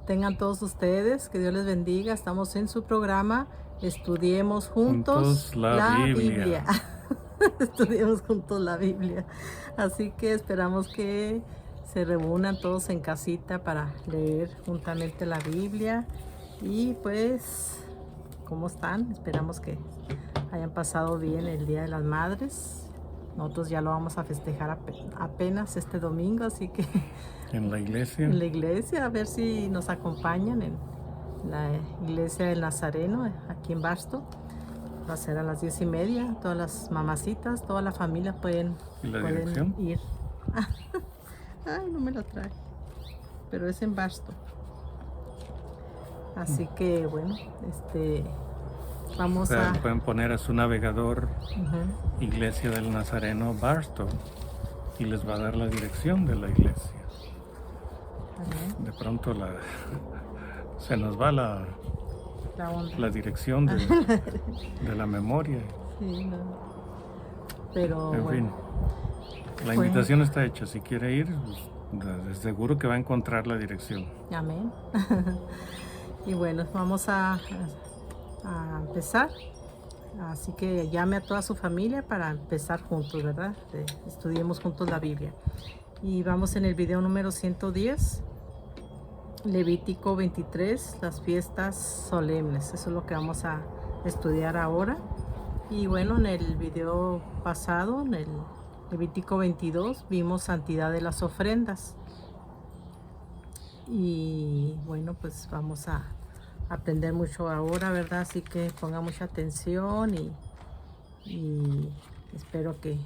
Tengan todos ustedes, que Dios les bendiga. Estamos en su programa Estudiemos Juntos La la Biblia. Biblia. Estudiemos juntos la Biblia. Así que esperamos que se reúnan todos en casita para leer juntamente la Biblia. Y pues, ¿cómo están? Esperamos que hayan pasado bien el Día de las Madres. Nosotros ya lo vamos a festejar apenas este domingo, así que En la iglesia. en la iglesia, a ver si nos acompañan en la iglesia del Nazareno, aquí en Barstow. Va a ser a las 10:30. Todas las mamacitas, toda la familia pueden dirección? ir. Ay, no me lo trae. Pero es en Barstow. Así que bueno, vamos a... Pueden poner a su navegador Ujú. Iglesia del Nazareno Barstow y les va a dar la dirección de la iglesia. Amén. De pronto se nos va La onda. la dirección de la memoria. Sí, no. Pero En bueno, fin, la invitación está hecha. Si quiere ir, pues, seguro que va a encontrar la dirección. amén. Y bueno, vamos a empezar. Así que llame a toda su familia para empezar juntos, ¿verdad? Estudiemos juntos la Biblia. Y vamos en el video número 110, Levítico 23, las fiestas solemnes. Eso es lo que vamos a estudiar ahora. Y bueno, en el video pasado, en el Levítico 22, vimos santidad de las ofrendas. Y bueno, pues vamos a aprender mucho ahora, ¿verdad? Así que ponga mucha atención y espero que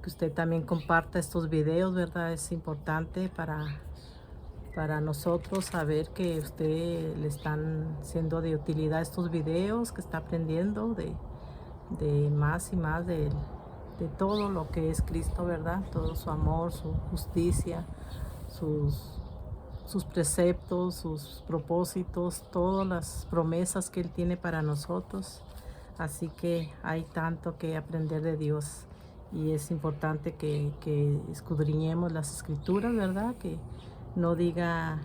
usted también comparta estos videos, ¿verdad? Es importante para nosotros saber que usted le están siendo de utilidad estos videos, que está aprendiendo de más y más de todo lo que es Cristo, ¿verdad? Todo su amor, su justicia, sus preceptos, sus propósitos, todas las promesas que Él tiene para nosotros. Así que hay tanto que aprender de Dios y es importante que escudriñemos las escrituras, ¿verdad? Que no diga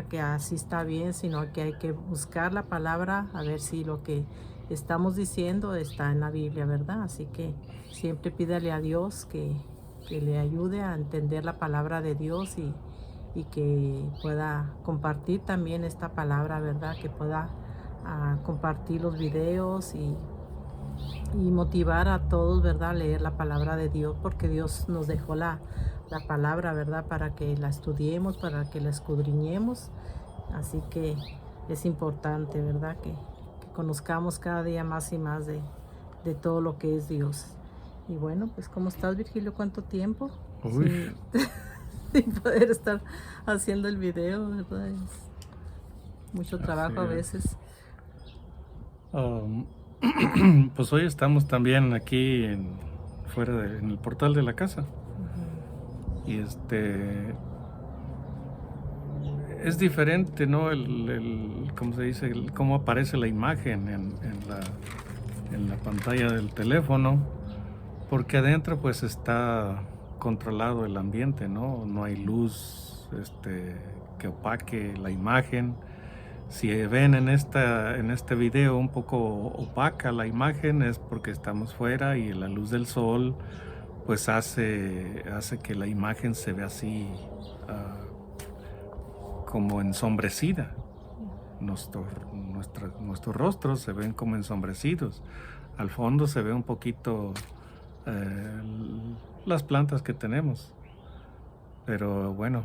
que así está bien, sino que hay que buscar la palabra a ver si lo que estamos diciendo está en la Biblia, ¿verdad? Así que siempre pídale a Dios que le ayude a entender la palabra de Dios y que pueda compartir también esta palabra, ¿verdad? Que pueda compartir los videos y motivar a todos, ¿verdad? A leer la palabra de Dios, porque Dios nos dejó la palabra, ¿verdad? Para que la estudiemos, para que la escudriñemos. Así que es importante, ¿verdad? Que conozcamos cada día más y más de todo lo que es Dios. Y bueno, pues ¿cómo estás, Virgilio? ¿Cuánto tiempo? Uy. Sin poder estar haciendo el video, ¿verdad? Es mucho trabajo a veces. Pues hoy estamos también aquí fuera en el portal de la casa. Y es diferente, ¿no? ¿Cómo se dice? Cómo aparece la imagen en la pantalla del teléfono, porque adentro pues está controlado el ambiente, ¿no? No hay luz que opaque la imagen. Si ven en este video un poco opaca la imagen, es porque estamos fuera y la luz del sol pues hace que la imagen se vea así como ensombrecida. Nuestros rostros se ven como ensombrecidos. Al fondo se ve un poquito las plantas que tenemos. Pero bueno,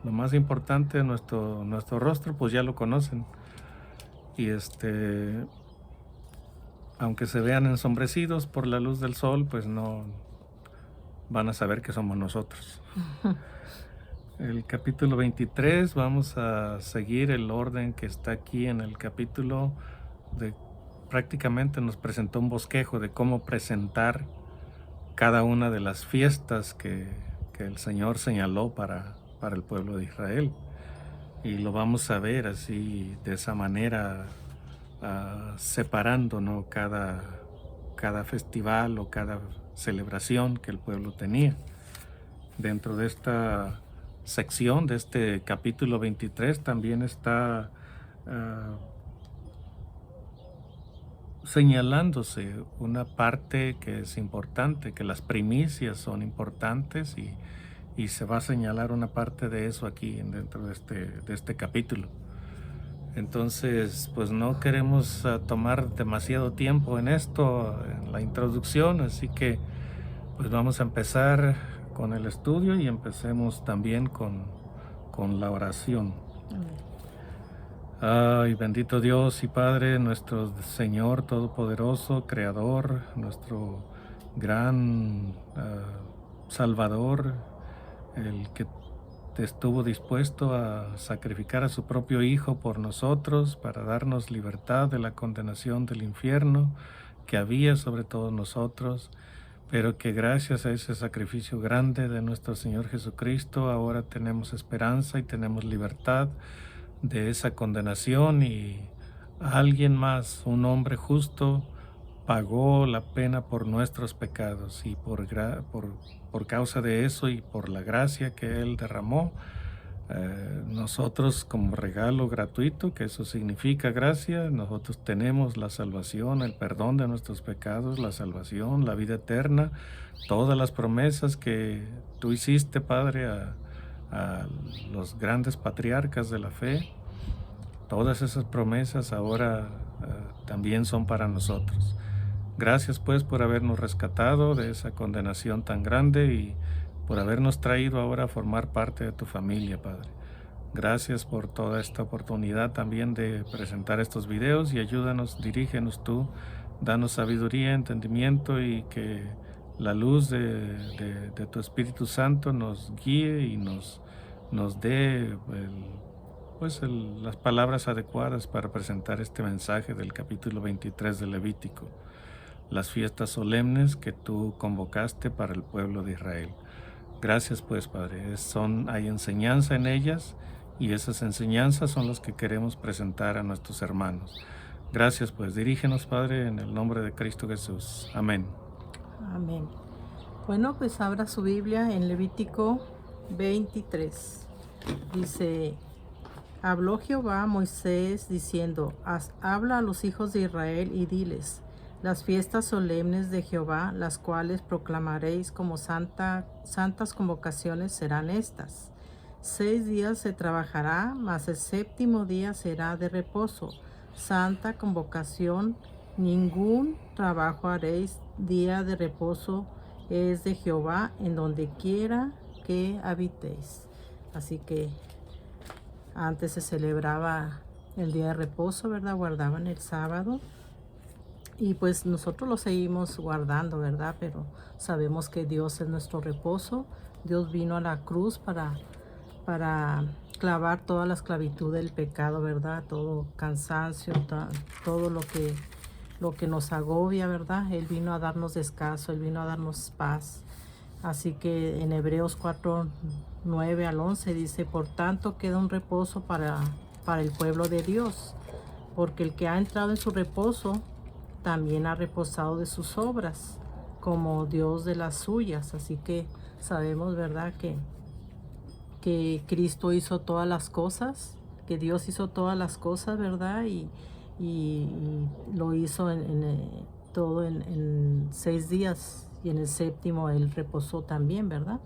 lo más importante, nuestro rostro, pues ya lo conocen. Y aunque se vean ensombrecidos por la luz del sol, pues no van a saber que somos nosotros. El capítulo 23, vamos a seguir el orden que está aquí en el capítulo. Prácticamente nos presentó un bosquejo de cómo presentar cada una de las fiestas que el Señor señaló para el pueblo de Israel. Y lo vamos a ver así, de esa manera, separando, ¿no? cada festival o cada celebración que el pueblo tenía. Dentro de esta sección de este capítulo 23 también está señalándose una parte que es importante, que las primicias son importantes y se va a señalar una parte de eso aquí dentro de este capítulo. Entonces, pues no queremos tomar demasiado tiempo en esto, en la introducción, así que pues vamos a empezar con el estudio y empecemos también con la oración. Ay, bendito Dios y Padre, nuestro Señor Todopoderoso, Creador, nuestro gran Salvador, el que estuvo dispuesto a sacrificar a su propio Hijo por nosotros para darnos libertad de la condenación del infierno que había sobre todos nosotros, pero que gracias a ese sacrificio grande de nuestro Señor Jesucristo ahora tenemos esperanza y tenemos libertad de esa condenación, y alguien más, un hombre justo, pagó la pena por nuestros pecados, y por causa de eso y por la gracia que Él derramó, nosotros como regalo gratuito, que eso significa gracia, nosotros tenemos la salvación, el perdón de nuestros pecados, la salvación, la vida eterna, todas las promesas que tú hiciste, Padre, a los grandes patriarcas de la fe. Todas esas promesas ahora también son para nosotros. Gracias pues por habernos rescatado de esa condenación tan grande y por habernos traído ahora a formar parte de tu familia, Padre. Gracias por toda esta oportunidad también de presentar estos videos, y ayúdanos, dirígenos tú, danos sabiduría, entendimiento, y que la luz de tu Espíritu Santo nos guíe y nos dé las palabras adecuadas para presentar este mensaje del capítulo 23 de Levítico, las fiestas solemnes que tú convocaste para el pueblo de Israel. Gracias pues, Padre, hay enseñanza en ellas, y esas enseñanzas son las que queremos presentar a nuestros hermanos. Gracias pues, dirígenos, Padre, en el nombre de Cristo Jesús. Amén. Amén. Bueno, pues abra su Biblia en Levítico 23. Dice: habló Jehová a Moisés diciendo: habla a los hijos de Israel y diles: las fiestas solemnes de Jehová, las cuales proclamaréis como santas convocaciones, serán estas. 6 días se trabajará, mas el 7º día será de reposo, santa convocación. Ningún trabajo haréis, día de reposo es de Jehová en donde quiera que habitéis. Así que antes se celebraba el día de reposo, ¿verdad? Guardaban el sábado. Y pues nosotros lo seguimos guardando, ¿verdad? Pero sabemos que Dios es nuestro reposo. Dios vino a la cruz para clavar toda la esclavitud del pecado, ¿verdad? Todo cansancio, todo lo que nos agobia, ¿verdad? Él vino a darnos descanso, Él vino a darnos paz. Así que en Hebreos 4:9 al 11 dice: por tanto queda un reposo para el pueblo de Dios, porque el que ha entrado en su reposo también ha reposado de sus obras, como Dios de las suyas. Así que sabemos, ¿verdad?, que Cristo hizo todas las cosas, que Dios hizo todas las cosas, ¿verdad? Y lo hizo todo en 6 días, y en el 7º Él reposó también, ¿verdad?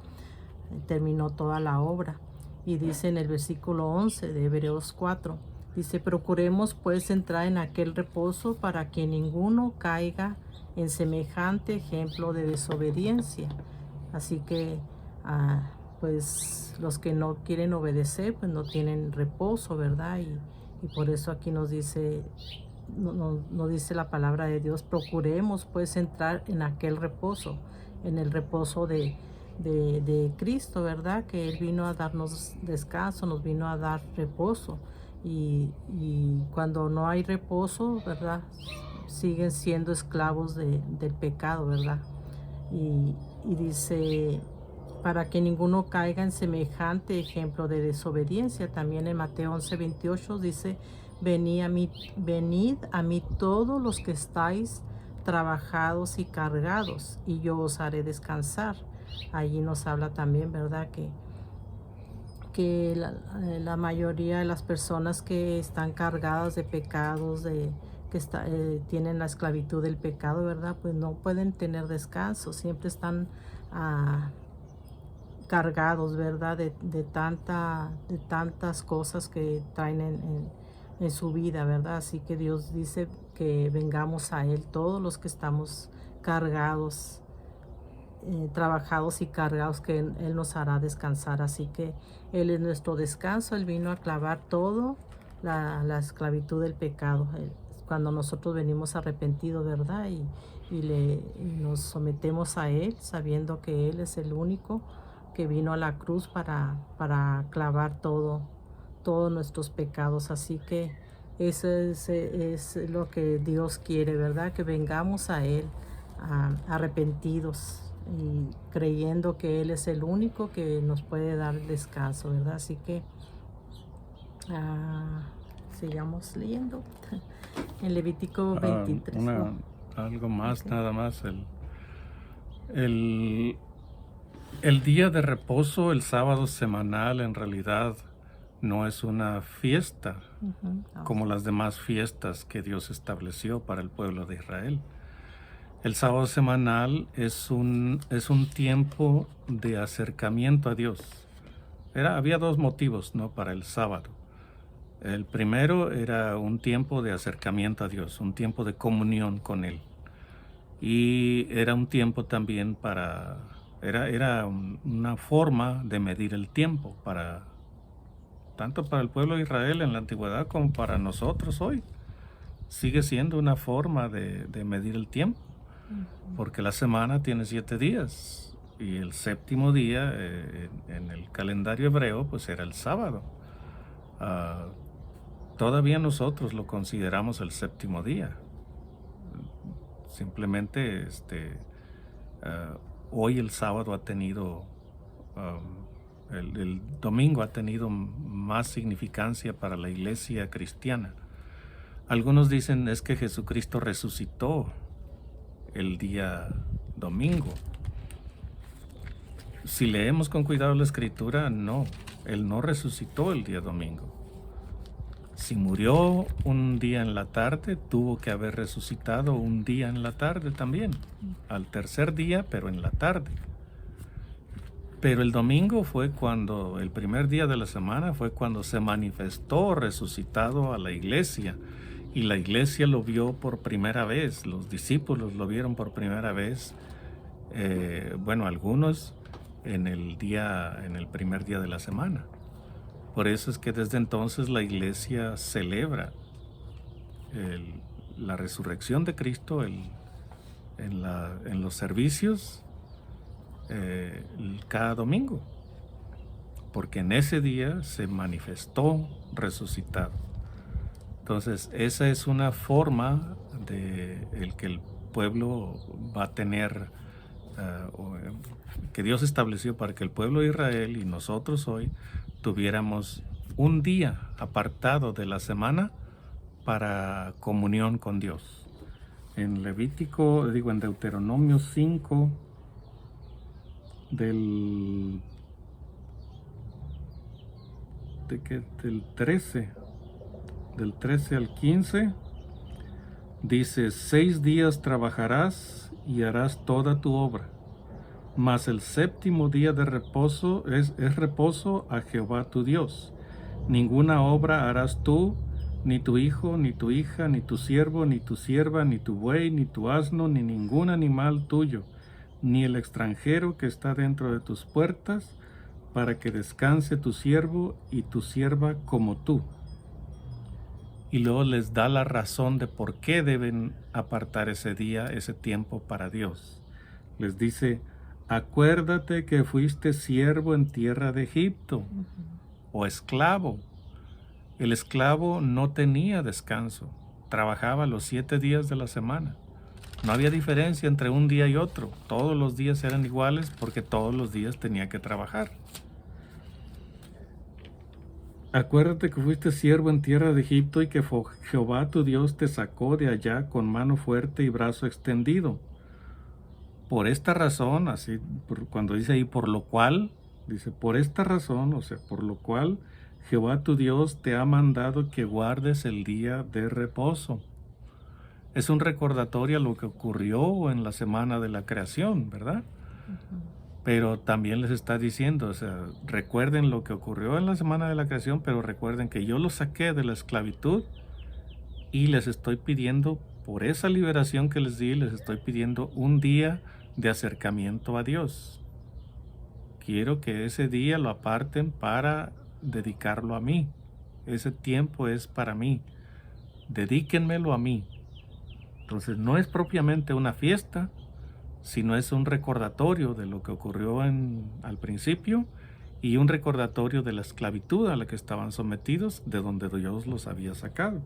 Terminó toda la obra. Y dice en el versículo 11 de Hebreos 4, dice: procuremos pues entrar en aquel reposo para que ninguno caiga en semejante ejemplo de desobediencia. Así que pues los que no quieren obedecer pues no tienen reposo, ¿verdad? Y por eso aquí nos dice la palabra de Dios: procuremos pues entrar en aquel reposo, en el reposo de Cristo, ¿verdad? Que Él vino a darnos descanso, nos vino a dar reposo. Y cuando no hay reposo, ¿verdad?, siguen siendo esclavos del pecado, ¿verdad? Y dice: para que ninguno caiga en semejante ejemplo de desobediencia. También en Mateo 11:28 dice: venid a mí todos los que estáis trabajados y cargados, y yo os haré descansar. Allí nos habla también, ¿verdad?, que la mayoría de las personas que están cargadas de pecados, tienen la esclavitud del pecado, ¿verdad? Pues no pueden tener descanso, siempre están cargados, ¿verdad? De tantas cosas que traen en su vida, ¿verdad? Así que Dios dice que vengamos a Él, todos los que estamos cargados, trabajados y cargados, que Él nos hará descansar. Así que Él es nuestro descanso. Él vino a clavar todo la esclavitud del pecado. Cuando nosotros venimos arrepentidos, ¿verdad? Y nos sometemos a Él, sabiendo que Él es el único que vino a la cruz para clavar todos nuestros pecados. Así que eso es lo que Dios quiere, ¿verdad? Que vengamos a Él arrepentidos y creyendo que Él es el único que nos puede dar descanso, ¿verdad? Así que sigamos leyendo en Levítico 23. Algo más, nada más. El día de reposo, el sábado semanal, en realidad no es una fiesta como las demás fiestas que Dios estableció para el pueblo de Israel. El sábado semanal es un tiempo de acercamiento a Dios. Había dos motivos, ¿no?, para el sábado. El primero era un tiempo de acercamiento a Dios, un tiempo de comunión con Él. Y era un tiempo también era una forma de medir el tiempo, tanto para el pueblo de Israel en la antigüedad como para nosotros hoy. Sigue siendo una forma de medir el tiempo, porque la semana tiene 7 días y el séptimo día en el calendario hebreo pues era el sábado. Todavía nosotros lo consideramos el séptimo día. Simplemente hoy el sábado ha tenido, el domingo ha tenido más significancia para la iglesia cristiana. Algunos dicen es que Jesucristo resucitó el día domingo. Si leemos con cuidado la escritura, no, Él no resucitó el día domingo. Si murió un día en la tarde, tuvo que haber resucitado un día en la tarde también, al tercer día, pero en la tarde. Pero el domingo el primer día de la semana fue cuando se manifestó resucitado a la iglesia, y la iglesia lo vio por primera vez, los discípulos lo vieron por primera vez, algunos en el primer día de la semana. Por eso es que desde entonces la iglesia celebra la resurrección de Cristo en los servicios cada domingo, porque en ese día se manifestó resucitado. Entonces esa es una forma de que el pueblo va a tener, que Dios estableció para que el pueblo de Israel y nosotros hoy tuviéramos un día apartado de la semana para comunión con Dios. En en Deuteronomio 5, del 13 al 15, dice: 6 días trabajarás y harás toda tu obra, mas el séptimo día de reposo es reposo a Jehová tu Dios. Ninguna obra harás tú, ni tu hijo, ni tu hija, ni tu siervo, ni tu sierva, ni tu buey, ni tu asno, ni ningún animal tuyo, ni el extranjero que está dentro de tus puertas, para que descanse tu siervo y tu sierva como tú. Y luego les da la razón de por qué deben apartar ese día, ese tiempo para Dios. Les dice: acuérdate que fuiste siervo en tierra de Egipto, o esclavo. El esclavo no tenía descanso, trabajaba los 7 días de la semana. No había diferencia entre un día y otro, todos los días eran iguales porque todos los días tenía que trabajar. Acuérdate que fuiste siervo en tierra de Egipto y que Jehová tu Dios te sacó de allá con mano fuerte y brazo extendido. Por esta razón, cuando dice ahí por lo cual, Dice, por esta razón, o sea, por lo cual Jehová tu Dios te ha mandado que guardes el día de reposo. Es un recordatorio a lo que ocurrió en la semana de la creación, ¿verdad? Pero también les está diciendo, o sea, recuerden lo que ocurrió en la semana de la creación, pero recuerden que yo los saqué de la esclavitud y les estoy pidiendo, por esa liberación que les di, les estoy pidiendo un día de acercamiento a Dios. Quiero que ese día lo aparten para dedicarlo a mí. Ese tiempo es para mí. Dedíquenmelo a mí. Entonces no es propiamente una fiesta, sino es un recordatorio de lo que ocurrió al principio y un recordatorio de la esclavitud a la que estaban sometidos, de donde Dios los había sacado.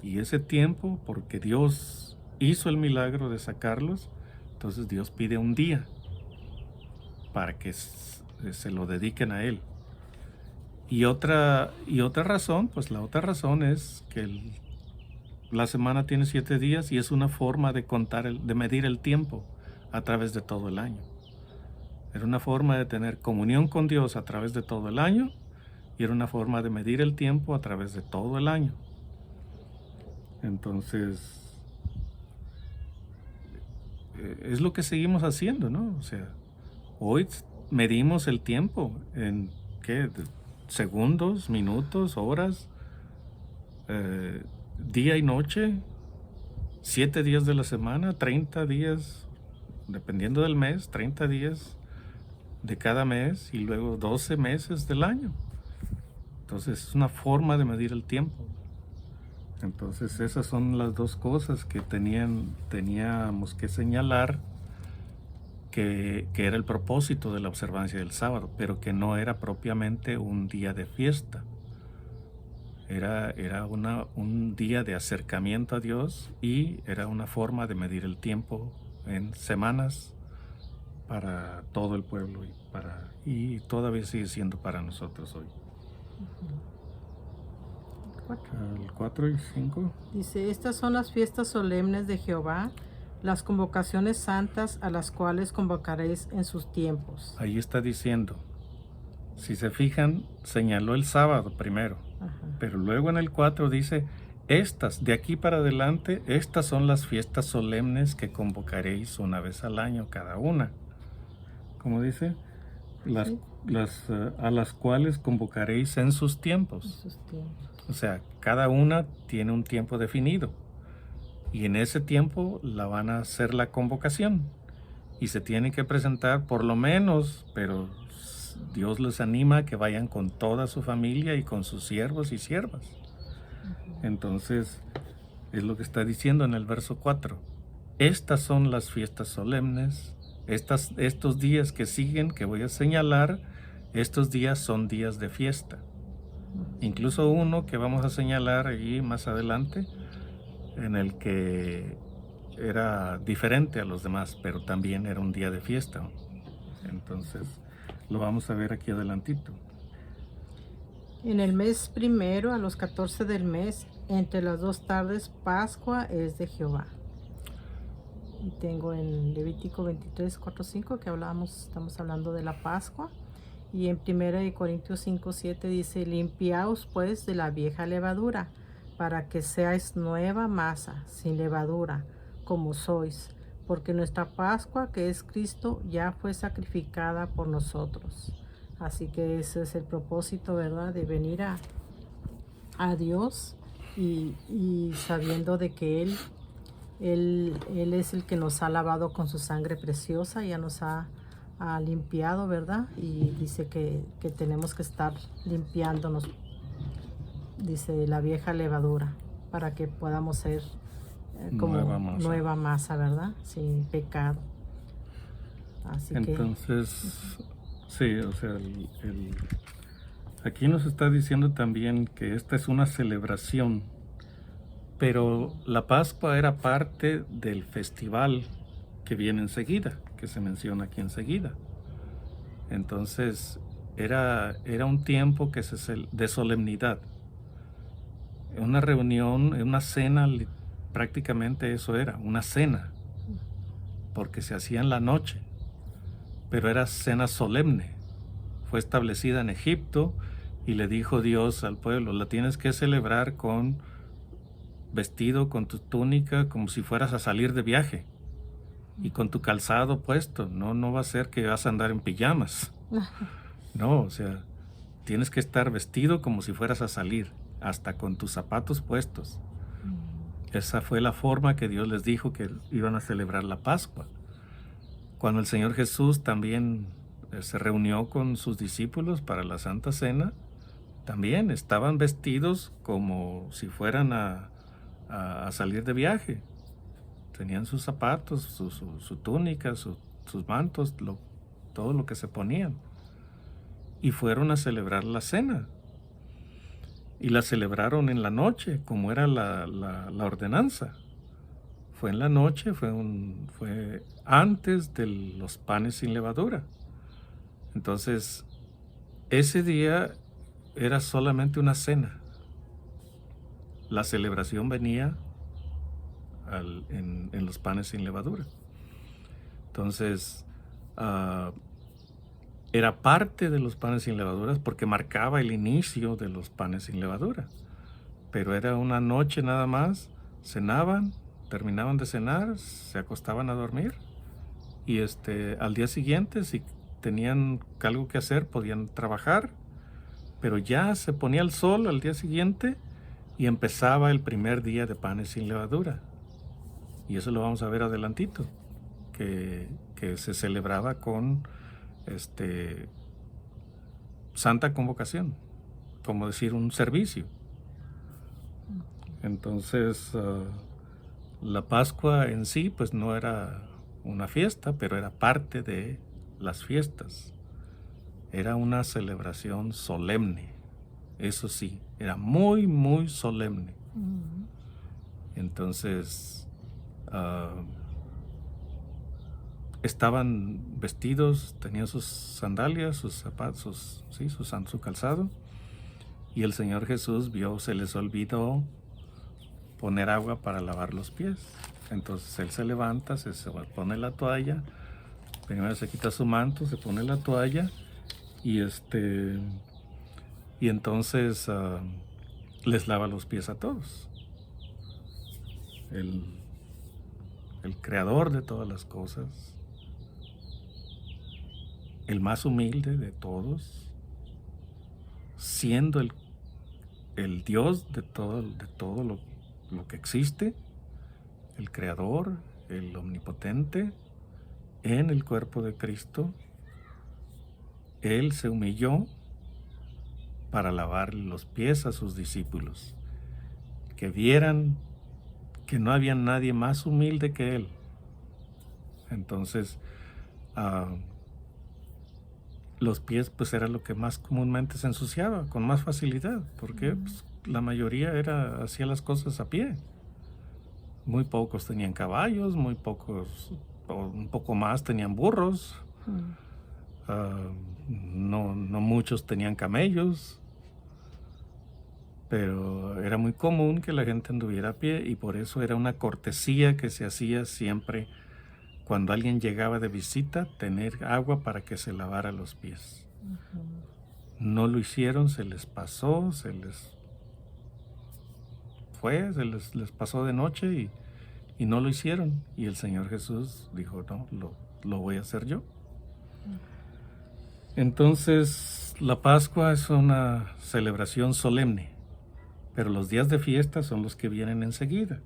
Y ese tiempo, porque Dios hizo el milagro de sacarlos, entonces Dios pide un día para que se lo dediquen a Él. Y otra razón, pues la otra razón es que la semana tiene 7 días y es una forma de contar, de medir el tiempo a través de todo el año. Era una forma de tener comunión con Dios a través de todo el año y era una forma de medir el tiempo a través de todo el año. Entonces, es lo que seguimos haciendo, ¿no? O sea, hoy medimos el tiempo en, ¿qué? Segundos, minutos, horas, día y noche, 7 días de la semana, 30 días, dependiendo del mes, 30 días de cada mes y luego 12 meses del año. Entonces es una forma de medir el tiempo. Entonces esas son las dos cosas que teníamos que señalar, que era el propósito de la observancia del sábado, pero que no era propiamente un día de fiesta. Era un día de acercamiento a Dios y era una forma de medir el tiempo en semanas para todo el pueblo y todavía sigue siendo para nosotros hoy. El 4 y 5. Dice, estas son las fiestas solemnes de Jehová, las convocaciones santas a las cuales convocaréis en sus tiempos. Ahí está diciendo, si se fijan, señaló el sábado primero, pero luego en el 4 dice, estas, de aquí para adelante, estas son las fiestas solemnes que convocaréis una vez al año cada una. ¿Cómo dice? A las cuales convocaréis en sus tiempos. O sea, cada una tiene un tiempo definido. Y en ese tiempo la van a hacer la convocación. Y se tienen que presentar por lo menos, pero Dios les anima a que vayan con toda su familia y con sus siervos y siervas. Entonces, es lo que está diciendo en el verso 4. Estas son las fiestas solemnes. Estos días que siguen, que voy a señalar, estos días son días de fiesta. Incluso uno que vamos a señalar allí más adelante, en el que era diferente a los demás, pero también era un día de fiesta. Entonces, lo vamos a ver aquí adelantito. En el mes primero, a los 14 del mes, entre las 2 tardes, Pascua es de Jehová. Y tengo en Levítico 23, 4, 5 que estamos hablando de la Pascua. Y en 1 Corintios 5, 7 dice, limpiaos pues de la vieja levadura, para que seáis nueva masa, sin levadura, como sois, porque nuestra Pascua, que es Cristo, ya fue sacrificada por nosotros. Así que ese es el propósito, ¿verdad? De venir a Dios y sabiendo de que Él es el que nos ha lavado con su sangre preciosa, ya nos ha limpiado, ¿verdad? Y dice que tenemos que estar limpiándonos, dice, la vieja levadura, para que podamos ser como nueva masa, ¿verdad? Sin pecado. Así entonces, sí, o sea, aquí nos está diciendo también que esta es una celebración, pero la Pascua era parte del festival que viene enseguida, que se menciona aquí enseguida. Entonces, era un tiempo de solemnidad. Una reunión, una cena, prácticamente eso era, una cena, porque se hacía en la noche, pero era cena solemne, fue establecida en Egipto, y le dijo Dios al pueblo, la tienes que celebrar con vestido, con tu túnica, como si fueras a salir de viaje, y con tu calzado puesto. No va a ser que vas a andar en pijamas. No, o sea, tienes que estar vestido como si fueras a salir, hasta con tus zapatos puestos. Esa fue la forma que Dios les dijo que iban a celebrar la Pascua. Cuando el Señor Jesús también se reunió con sus discípulos para la Santa Cena, también estaban vestidos como si fueran a salir de viaje. Tenían sus zapatos, su túnica, sus mantos, todo lo que se ponían. Y fueron a celebrar la cena. Y la celebraron en la noche, como era la ordenanza. Fue en la noche, fue antes de los panes sin levadura. Entonces, ese día era solamente una cena. La celebración venía en los panes sin levadura. Entonces, era parte de los panes sin levaduras porque marcaba el inicio de los panes sin levadura. Pero era una noche nada más, cenaban, terminaban de cenar, se acostaban a dormir, y al día siguiente, si tenían algo que hacer, podían trabajar, pero ya se ponía el sol al día siguiente y empezaba el primer día de panes sin levadura. Y eso lo vamos a ver adelantito, que se celebraba con Santa Convocación, como decir un servicio. Entonces, la Pascua en sí, pues no era una fiesta, pero era parte de las fiestas. Era una celebración solemne, eso sí, era muy, muy solemne. Entonces, estaban vestidos, tenían sus sandalias, sus zapatos, sí, su calzado, y el Señor Jesús vio, se les olvidó poner agua para lavar los pies. Entonces Él se levanta, se pone la toalla, primero se quita su manto, se pone la toalla, y entonces les lava los pies a todos. El creador de todas las cosas, el más humilde de todos, siendo el Dios de todo lo que existe, el creador, el omnipotente, en el cuerpo de Cristo, Él se humilló para lavar los pies a sus discípulos, que vieran que no había nadie más humilde que Él. Entonces, los pies pues era lo que más comúnmente se ensuciaba, con más facilidad, porque pues, la mayoría hacía las cosas a pie. Muy pocos tenían caballos, muy pocos, o un poco más, tenían burros. No muchos tenían camellos, pero era muy común que la gente anduviera a pie, y por eso era una cortesía que se hacía siempre cuando alguien llegaba de visita, tener agua para que se lavara los pies. No lo hicieron, se les pasó, les pasó de noche y no lo hicieron. Y el Señor Jesús dijo, no, lo voy a hacer yo. Entonces, la Pascua es una celebración solemne, pero los días de fiesta son los que vienen enseguida.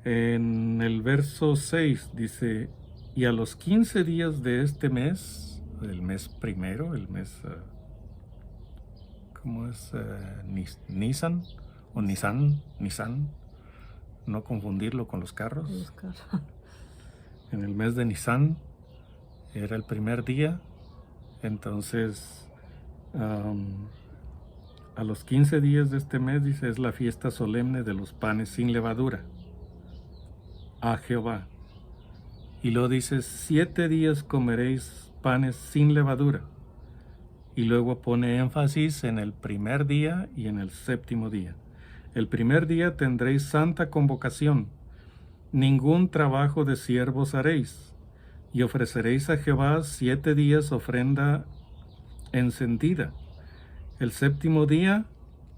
En el verso 6 dice, y a los 15 días de este mes, el mes primero, el mes, ¿cómo es? Nisan, o Nisan, no confundirlo con los carros. En el mes de Nisan era el primer día. Entonces, a los 15 días de este mes, dice, es la fiesta solemne de los panes sin levadura a Jehová. Y luego dice, 7 días comeréis panes sin levadura. Y luego pone énfasis en el primer día y en el séptimo día. El primer día tendréis santa convocación. Ningún trabajo de siervos haréis. Y ofreceréis a Jehová 7 días ofrenda encendida. El séptimo día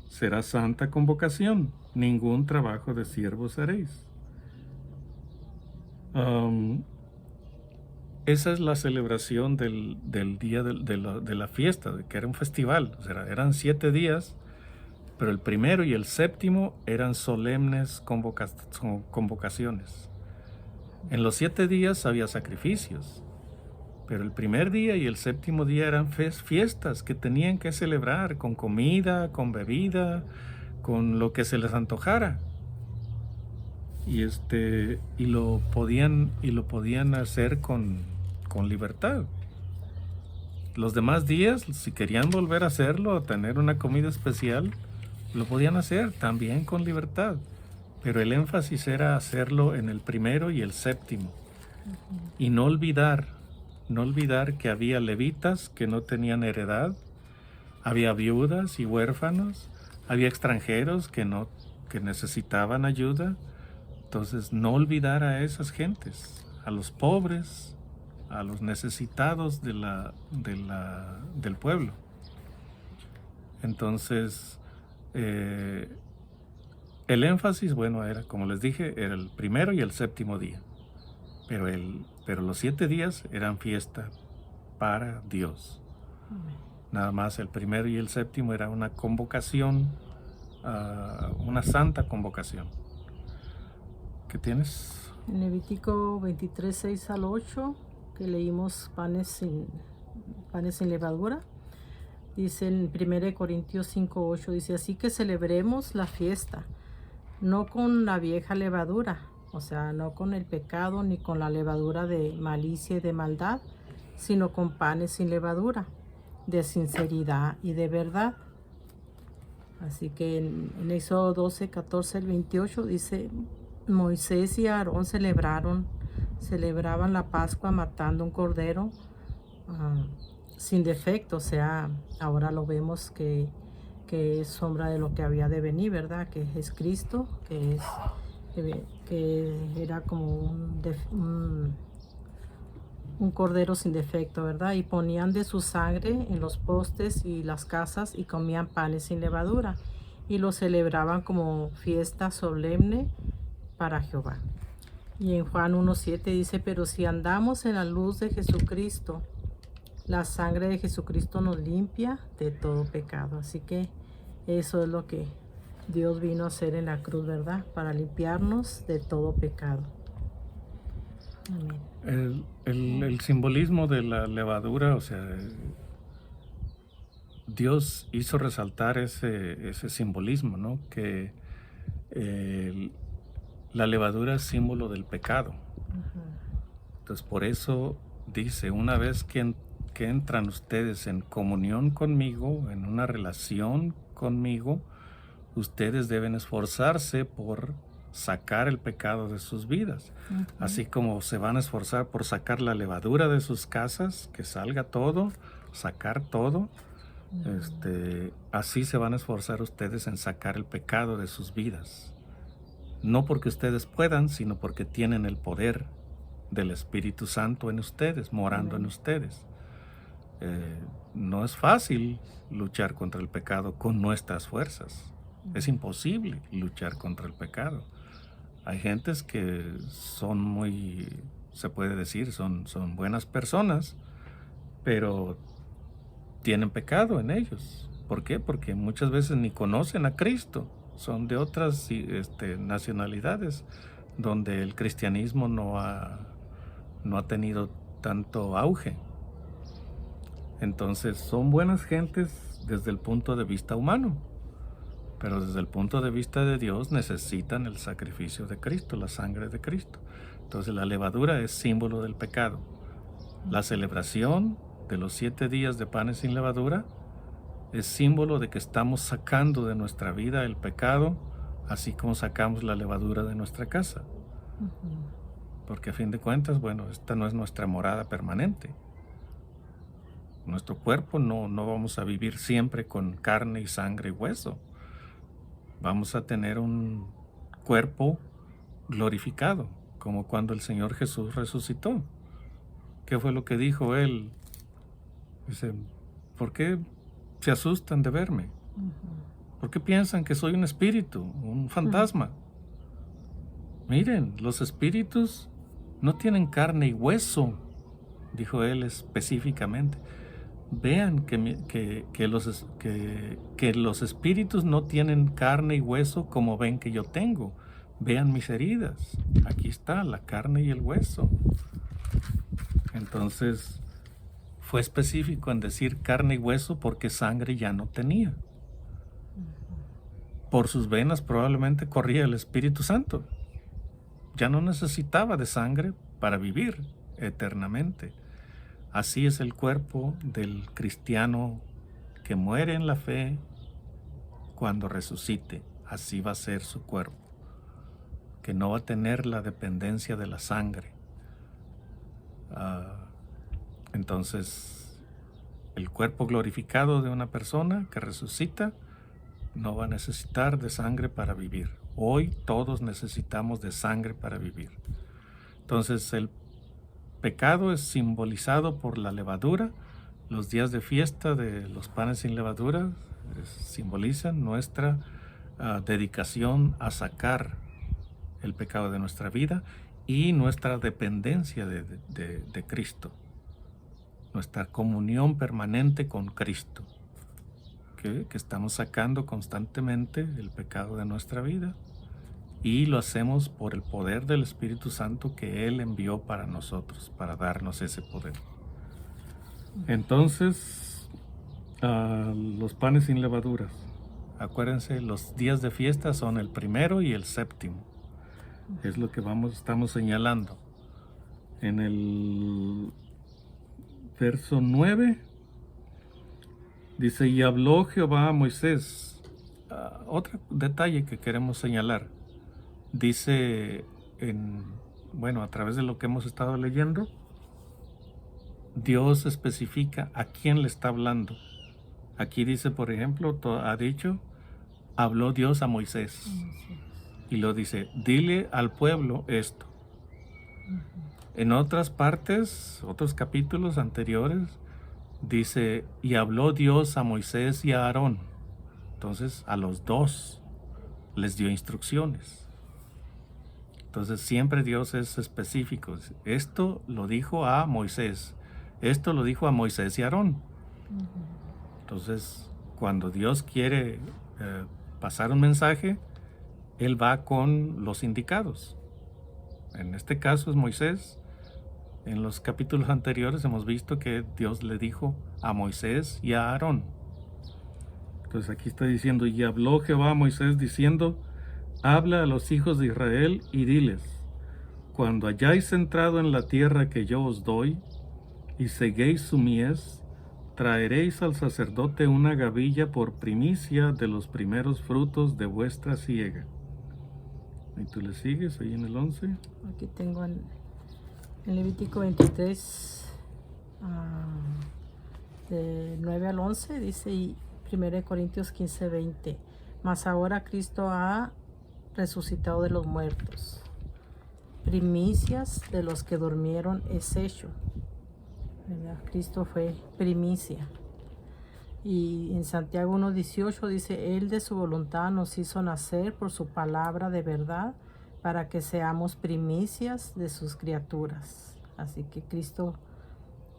será santa convocación. Ningún trabajo de siervos haréis. Esa es la celebración del día de la fiesta, que era un festival. O sea, eran 7 días, pero el primero y el séptimo eran solemnes convocaciones. En los 7 días había sacrificios, pero el primer día y el séptimo día eran fiestas que tenían que celebrar con comida, con bebida, con lo que se les antojara. Y lo podían hacer con libertad. Los demás días, si querían volver a hacerlo, a tener una comida especial, lo podían hacer también con libertad. Pero el énfasis era hacerlo en el primero y el séptimo. Y no olvidar que había levitas que no tenían heredad, había viudas y huérfanos, había extranjeros que necesitaban ayuda. Entonces, no olvidar a esas gentes, a los pobres, a los necesitados del pueblo. Entonces, el énfasis, bueno, era, como les dije, era el primero y el séptimo día. Pero los 7 días eran fiesta para Dios. Nada más el primero y el séptimo era una convocación, una santa convocación. ¿Qué tienes? En Levítico 23, 6 al 8, que leímos panes sin levadura, dice en 1 Corintios 5, 8, dice, así que celebremos la fiesta, no con la vieja levadura, o sea, no con el pecado ni con la levadura de malicia y de maldad, sino con panes sin levadura, de sinceridad y de verdad. Así que en Éxodo 12, 14 al 28 dice, Moisés y Aarón celebraban la Pascua matando un cordero sin defecto. O sea, ahora lo vemos que es sombra de lo que había de venir, ¿verdad? Que es Cristo, que era como un cordero sin defecto, ¿verdad? Y ponían de su sangre en los postes y las casas y comían panes sin levadura y lo celebraban como fiesta solemne para Jehová. Y en Juan 1:7 dice, pero si andamos en la luz de Jesucristo, la sangre de Jesucristo nos limpia de todo pecado. Así que eso es lo que Dios vino a hacer en la cruz, ¿verdad? Para limpiarnos de todo pecado. Amén. El simbolismo de la levadura, o sea, Dios hizo resaltar ese simbolismo, ¿no? Que la levadura es símbolo del pecado. Entonces, por eso dice, una vez que entran ustedes en comunión conmigo, en una relación conmigo, ustedes deben esforzarse por sacar el pecado de sus vidas. Así como se van a esforzar por sacar la levadura de sus casas, que salga todo, sacar todo. Así se van a esforzar ustedes en sacar el pecado de sus vidas. No porque ustedes puedan, sino porque tienen el poder del Espíritu Santo en ustedes, morando en ustedes. No es fácil luchar contra el pecado con nuestras fuerzas. Es imposible luchar contra el pecado. Hay gentes que son se puede decir, son buenas personas, pero tienen pecado en ellos. ¿Por qué? Porque muchas veces ni conocen a Cristo. Son de otras nacionalidades donde el cristianismo no ha tenido tanto auge. Entonces son buenas gentes desde el punto de vista humano, pero desde el punto de vista de Dios necesitan el sacrificio de Cristo, la sangre de Cristo. Entonces la levadura es símbolo del pecado. La celebración de los 7 días de panes sin levadura es símbolo de que estamos sacando de nuestra vida el pecado, así como sacamos la levadura de nuestra casa. Porque a fin de cuentas, bueno, esta no es nuestra morada permanente. Nuestro cuerpo no vamos a vivir siempre con carne y sangre y hueso. Vamos a tener un cuerpo glorificado, como cuando el Señor Jesús resucitó. ¿Qué fue lo que dijo Él? Dice, ¿Por qué se asustan de verme? ¿Por qué piensan que soy un espíritu, un fantasma? Miren, los espíritus no tienen carne y hueso, dijo él específicamente. Vean que los espíritus no tienen carne y hueso como ven que yo tengo. Vean mis heridas. Aquí está la carne y el hueso. Entonces, fue específico en decir carne y hueso porque sangre ya no tenía. Por sus venas probablemente corría el Espíritu Santo. Ya no necesitaba de sangre para vivir eternamente. Así es el cuerpo del cristiano que muere en la fe cuando resucite. Así va a ser su cuerpo, que no va a tener la dependencia de la sangre. Entonces, el cuerpo glorificado de una persona que resucita no va a necesitar de sangre para vivir. Hoy todos necesitamos de sangre para vivir. Entonces, el pecado es simbolizado por la levadura. Los días de fiesta de los panes sin levadura simbolizan nuestra dedicación a sacar el pecado de nuestra vida y nuestra dependencia de Cristo, nuestra comunión permanente con Cristo, que estamos sacando constantemente el pecado de nuestra vida. Y lo hacemos por el poder del Espíritu Santo que Él envió para nosotros, para darnos ese poder. Entonces, los panes sin levaduras. Acuérdense, los días de fiesta son el 1 y el 7. Es lo que estamos señalando. En el verso 9, dice, y habló Jehová a Moisés. Otro detalle que queremos señalar. Dice, a través de lo que hemos estado leyendo, Dios especifica a quién le está hablando. Aquí dice, por ejemplo, ha dicho, habló Dios a Moisés. Y lo dice, dile al pueblo esto. En otras partes, otros capítulos anteriores, dice, y habló Dios a Moisés y a Aarón. Entonces, a los dos les dio instrucciones. Entonces siempre Dios es específico. Esto lo dijo a Moisés. Esto lo dijo a Moisés y Aarón. Entonces, cuando Dios quiere pasar un mensaje, Él va con los indicados. En este caso es Moisés. En los capítulos anteriores hemos visto que Dios le dijo a Moisés y a Aarón. Entonces aquí está diciendo, y habló Jehová a Moisés diciendo, habla a los hijos de Israel y diles, cuando hayáis entrado en la tierra que yo os doy, y seguéis su mies, traeréis al sacerdote una gavilla por primicia de los primeros frutos de vuestra siega. ¿Y tú le sigues ahí en el 11? Aquí tengo en Levítico 23, de 9 al 11, dice, y 1 Corintios 15, 20. Mas ahora Cristo ha resucitado de los muertos. Primicias de los que durmieron es hecho. ¿Verdad? Cristo fue primicia. Y en Santiago 1:18 dice, Él de su voluntad nos hizo nacer por su palabra de verdad, para que seamos primicias de sus criaturas. Así que Cristo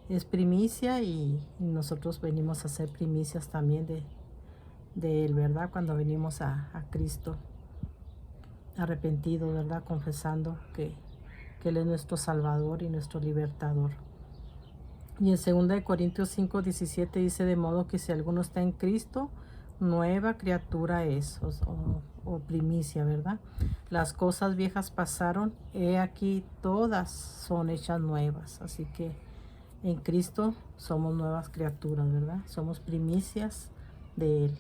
es primicia y nosotros venimos a ser primicias también de Él, ¿verdad? Cuando venimos a Cristo arrepentido, ¿verdad? Confesando que Él es nuestro Salvador y nuestro Libertador. Y en 2 Corintios 5:17 dice, de modo que si alguno está en Cristo, nueva criatura es, o primicia, ¿verdad? Las cosas viejas pasaron, he aquí todas son hechas nuevas. Así que en Cristo somos nuevas criaturas, ¿verdad? Somos primicias de Él.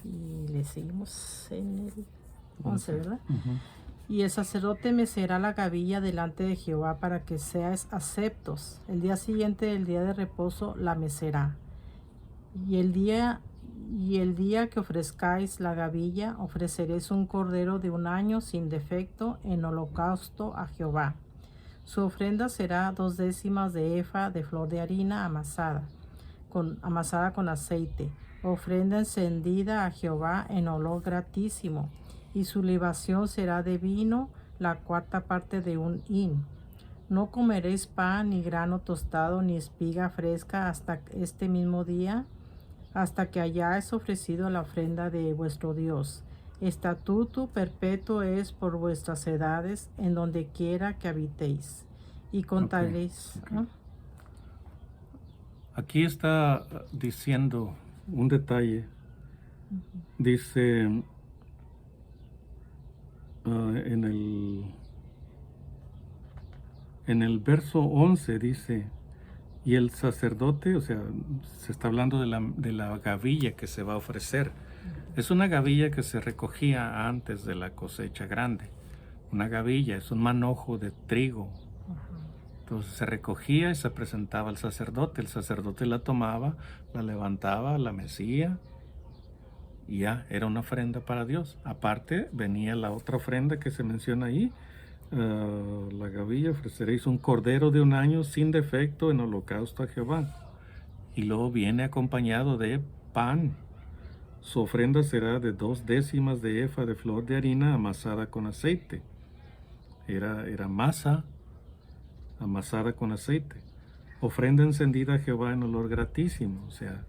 Y le seguimos en el 11, ¿verdad? Y el sacerdote mecerá la gavilla delante de Jehová para que seáis aceptos. El día siguiente del día de reposo la mecerá. Y el día que ofrezcáis la gavilla, ofreceréis un cordero de 1 año sin defecto en holocausto a Jehová. Su ofrenda será 2 décimas de efa de flor de harina amasada, amasada con aceite, ofrenda encendida a Jehová en olor gratísimo, y su libación será de vino, la cuarta parte de un hin. No comeréis pan, ni grano tostado, ni espiga fresca hasta este mismo día, hasta que hayáis ofrecido la ofrenda de vuestro Dios. Estatuto perpetuo es por vuestras edades, en donde quiera que habitéis. Y contaréis. Okay. ¿No? Aquí está diciendo un detalle. Dice en el verso 11 dice, y el sacerdote, o sea, se está hablando de la gavilla que se va a ofrecer. Es una gavilla que se recogía antes de la cosecha grande. Una gavilla es un manojo de trigo. Entonces se recogía y se presentaba al sacerdote. El sacerdote la tomaba, la levantaba, la mecía y ya era una ofrenda para Dios. Aparte venía la otra ofrenda que se menciona ahí. La gavilla, ofreceréis un cordero de un año sin defecto en holocausto a Jehová. Y luego viene acompañado de pan. Su ofrenda será de 2 décimas de efa de flor de harina amasada con aceite. Era masa amasada con aceite. Ofrenda encendida a Jehová en olor gratísimo. O sea,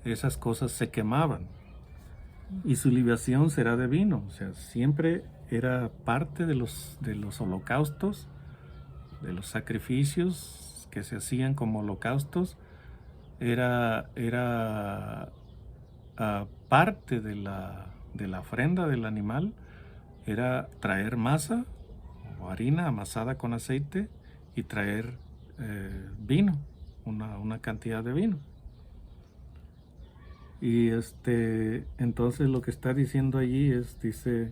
esas cosas se quemaban. Y su libación será de vino. O sea, siempre era parte de los holocaustos, de los sacrificios que se hacían como holocaustos. Era parte de la ofrenda del animal, era traer masa o harina amasada con aceite y traer vino, una cantidad de vino. Y entonces lo que está diciendo allí dice,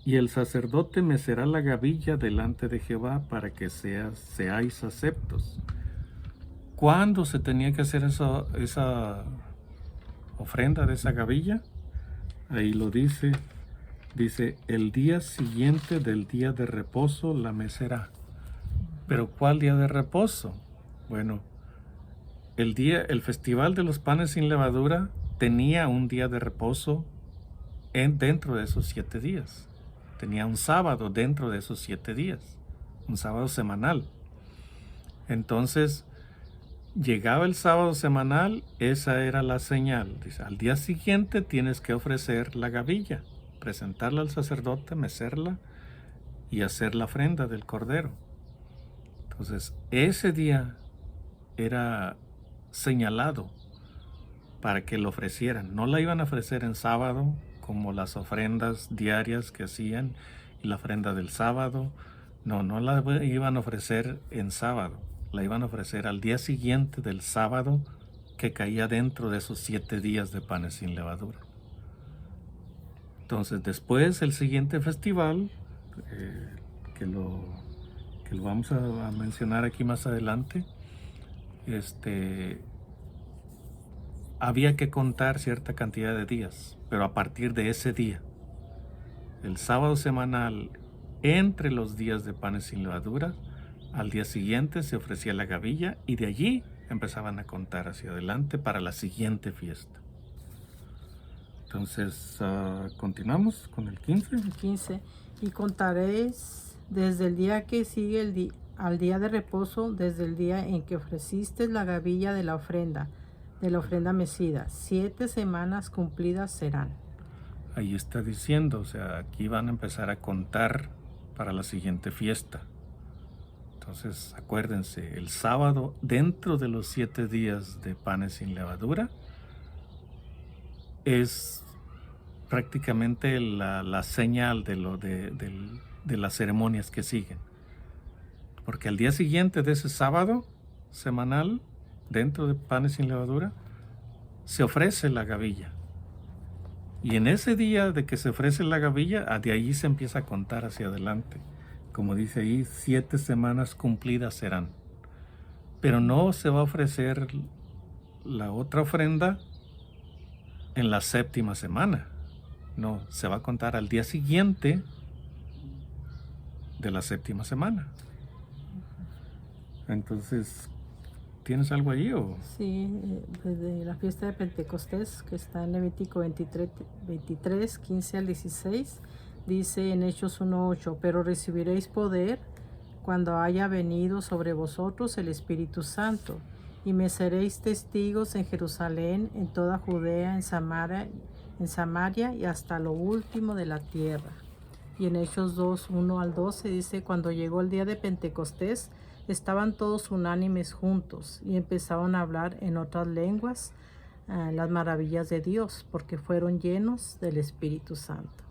y el sacerdote mecerá la gavilla delante de Jehová para que seáis aceptos. ¿Cuándo se tenía que hacer esa ofrenda de esa gavilla? Ahí lo dice el día siguiente del día de reposo la mecerá. ¿Pero cuál día de reposo? Bueno, el festival de los panes sin levadura tenía un día de reposo dentro de esos 7 días. Tenía un sábado dentro de esos 7 días, un sábado semanal. Entonces, llegaba el sábado semanal, esa era la señal. Dice, al día siguiente tienes que ofrecer la gavilla, presentarla al sacerdote, mecerla y hacer la ofrenda del cordero. Entonces, ese día era señalado para que lo ofrecieran. No la iban a ofrecer en sábado, como las ofrendas diarias que hacían y la ofrenda del sábado. No la iban a ofrecer en sábado. La iban a ofrecer al día siguiente del sábado que caía dentro de esos 7 días de panes sin levadura. Entonces, después el siguiente festival, que lo vamos a mencionar aquí más adelante, había que contar cierta cantidad de días, pero a partir de ese día, el sábado semanal, entre los días de panes sin levadura, al día siguiente se ofrecía la gavilla y de allí empezaban a contar hacia adelante para la siguiente fiesta. Entonces, continuamos con el 15. El 15. Y contaréis desde el día que sigue al día de reposo, desde el día en que ofreciste la gavilla de la ofrenda mecida. 7 semanas cumplidas serán. Ahí está diciendo, o sea, aquí van a empezar a contar para la siguiente fiesta. Entonces, acuérdense, el sábado, dentro de los 7 días de panes sin levadura, es prácticamente la señal de las ceremonias que siguen. Porque al día siguiente de ese sábado semanal, dentro de panes sin levadura, se ofrece la gavilla. Y en ese día de que se ofrece la gavilla, de ahí se empieza a contar hacia adelante. Como dice ahí, 7 semanas cumplidas serán. Pero no se va a ofrecer la otra ofrenda en la 7ª semana. No, se va a contar al día siguiente de la 7ª semana. Entonces, ¿Tienes algo allí o? Sí, de la fiesta de Pentecostés, que está en Levítico 23, 15 al 16, dice en Hechos 1:8, pero recibiréis poder cuando haya venido sobre vosotros el Espíritu Santo, y me seréis testigos en Jerusalén, en toda Judea, en Samaria y hasta lo último de la tierra. Y en Hechos 2:1 al 12 dice, cuando llegó el día de Pentecostés, estaban todos unánimes juntos y empezaron a hablar en otras lenguas las maravillas de Dios, porque fueron llenos del Espíritu Santo.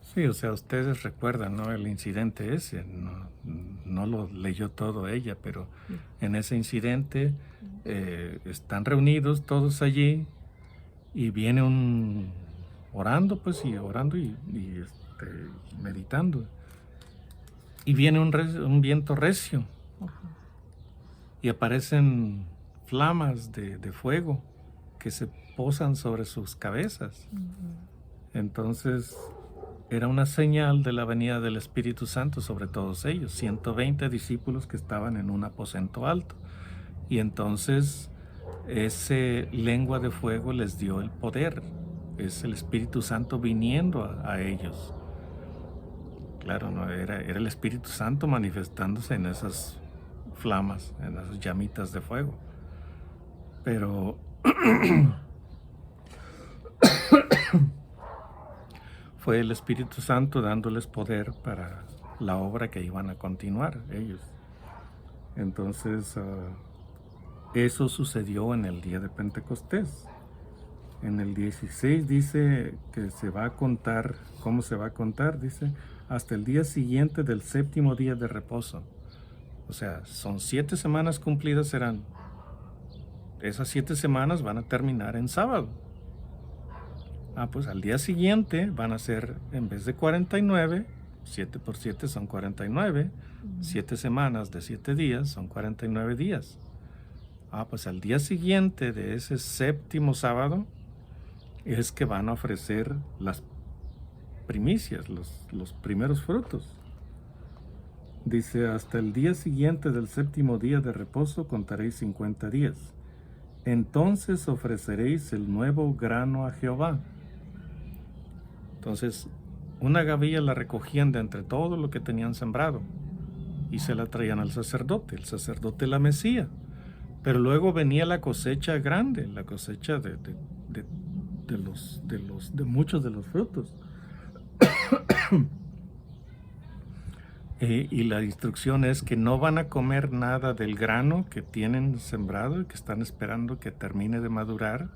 Sí, o sea, ustedes recuerdan, ¿no? El incidente ese, no lo leyó todo ella, pero en ese incidente están reunidos todos allí y viene orando, pues, y orando y meditando. Y viene un viento recio. Ajá. Y aparecen flamas de fuego que se posan sobre sus cabezas. Entonces era una señal de la venida del Espíritu Santo sobre todos ellos, 120 discípulos que estaban en un aposento alto. Y entonces ese lengua de fuego les dio el poder, es el Espíritu Santo viniendo a ellos. Claro, no era el Espíritu Santo manifestándose en esas flamas, en esas llamitas de fuego. Pero fue el Espíritu Santo dándoles poder para la obra que iban a continuar ellos. Entonces, eso sucedió en el día de Pentecostés. En el 16 dice que se va a contar, ¿cómo se va a contar? Dice, hasta el día siguiente del séptimo día de reposo. O sea, son 7 semanas cumplidas serán. Esas 7 semanas van a terminar en sábado. Pues al día siguiente van a ser, en vez de 49, 7 por 7 son 49, 7 semanas de 7 días son 49 días. Pues al día siguiente de ese séptimo sábado es que van a ofrecer las primicias, los primeros frutos. Dice, hasta el día siguiente del séptimo día de reposo contaréis 50 días. Entonces ofreceréis el nuevo grano a Jehová. Entonces, una gavilla la recogían de entre todo lo que tenían sembrado y se la traían al sacerdote. El sacerdote la mecía. Pero luego venía la cosecha grande, la cosecha de muchos de los frutos. Y la instrucción es que no van a comer nada del grano que tienen sembrado y que están esperando que termine de madurar.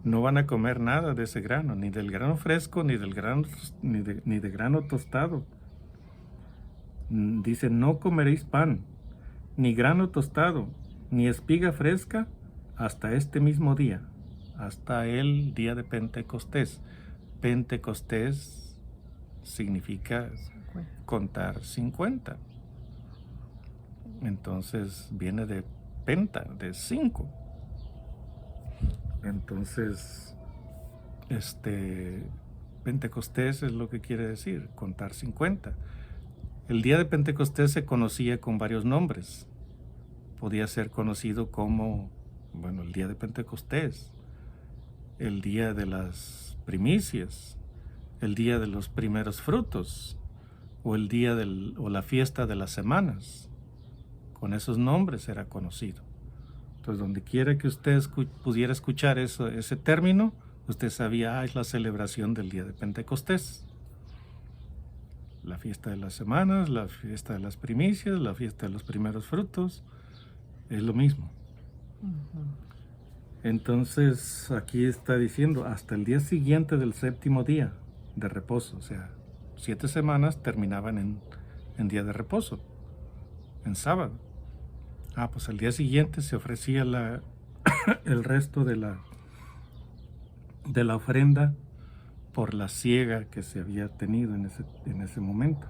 No van a comer nada de ese grano, ni del grano fresco, ni del grano, ni de grano tostado. Dice, no comeréis pan, ni grano tostado, ni espiga fresca, hasta este mismo día, hasta el día de Pentecostés. Pentecostés significa contar 50. Entonces viene de penta, de 5. Entonces, Pentecostés es lo que quiere decir, contar 50. El día de Pentecostés se conocía con varios nombres. Podía ser conocido como, el día de Pentecostés, el día de las primicias, el día de los primeros frutos, o el día o la fiesta de las semanas. Con esos nombres era conocido. Entonces, donde quiera que usted pudiera escuchar ese término, usted sabía, es la celebración del día de Pentecostés. La fiesta de las semanas, la fiesta de las primicias, la fiesta de los primeros frutos, es lo mismo. Entonces, aquí está diciendo, hasta el día siguiente del séptimo día de reposo, o sea, 7 semanas terminaban en día de reposo, en sábado. Pues al día siguiente se ofrecía el resto de la ofrenda por la siega que se había tenido en ese momento.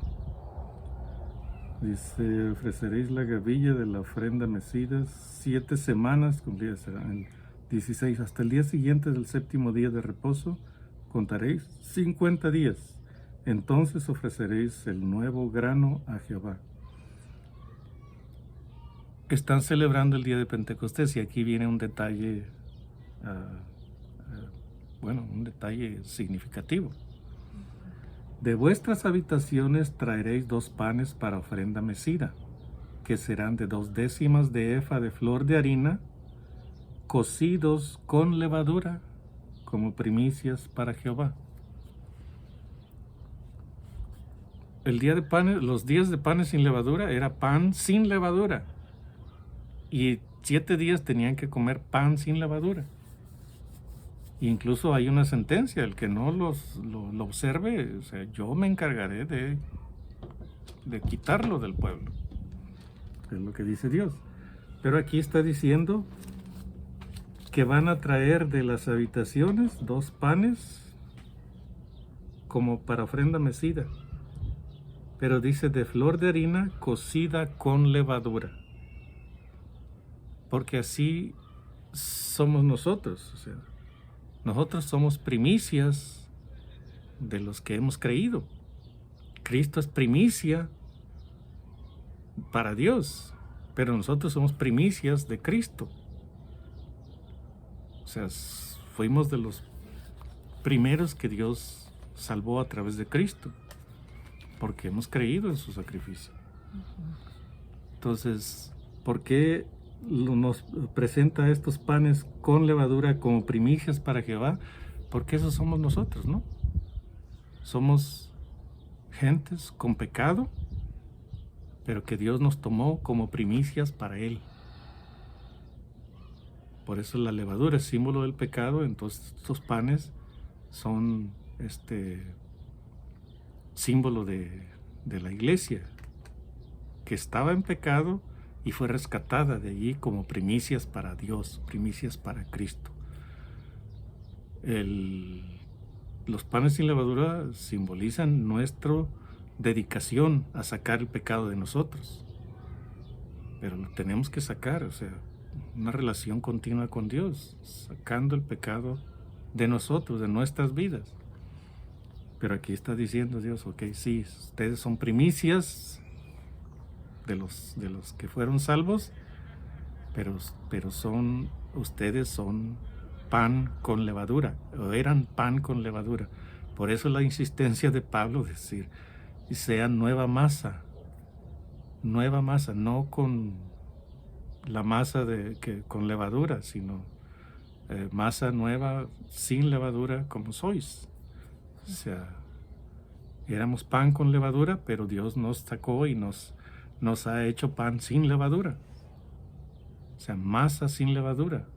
Dice, ofreceréis la gavilla de la ofrenda mecida 7 semanas cumplidas serán. El 16, hasta el día siguiente del séptimo día de reposo contaréis 50 días. Entonces ofreceréis el nuevo grano a Jehová. están celebrando el día de Pentecostés, y aquí viene un detalle, un detalle significativo. De vuestras habitaciones traeréis 2 panes para ofrenda mecida, que serán de 2 décimas de efa de flor de harina, cocidos con levadura, como primicias para Jehová. El día de panes, los días de panes sin levadura era pan sin levadura, y 7 días tenían que comer pan sin levadura. Incluso hay una sentencia: el que no lo observe, o sea, yo me encargaré de quitarlo del pueblo. Es lo que dice Dios. Pero aquí está diciendo que van a traer de las habitaciones 2 panes como para ofrenda mecida. Pero dice de flor de harina cocida con levadura. Porque así somos nosotros. O sea, nosotros somos primicias de los que hemos creído. Cristo es primicia para Dios, pero nosotros somos primicias de Cristo. O sea, fuimos de los primeros que Dios salvó a través de Cristo, porque hemos creído en su sacrificio. Entonces, ¿por qué nos presenta estos panes con levadura como primicias para Jehová? Porque esos somos nosotros, ¿no? Somos gentes con pecado, pero que Dios nos tomó como primicias para Él. Por eso la levadura es símbolo del pecado. Entonces estos panes son símbolo de la iglesia, que estaba en pecado y fue rescatada de allí como primicias para Dios, primicias para Cristo. Los panes sin levadura simbolizan nuestra dedicación a sacar el pecado de nosotros. Pero lo tenemos que sacar, o sea, una relación continua con Dios, sacando el pecado de nosotros, de nuestras vidas. Pero aquí está diciendo Dios, ok, sí, ustedes son primicias de los que fueron salvos, pero ustedes son pan con levadura, o eran pan con levadura. Por eso la insistencia de Pablo decir, sean nueva masa, no con la masa con levadura, sino masa nueva sin levadura como sois. O sea, éramos pan con levadura, pero Dios nos sacó y nos ha hecho pan sin levadura. O sea, masa sin levadura.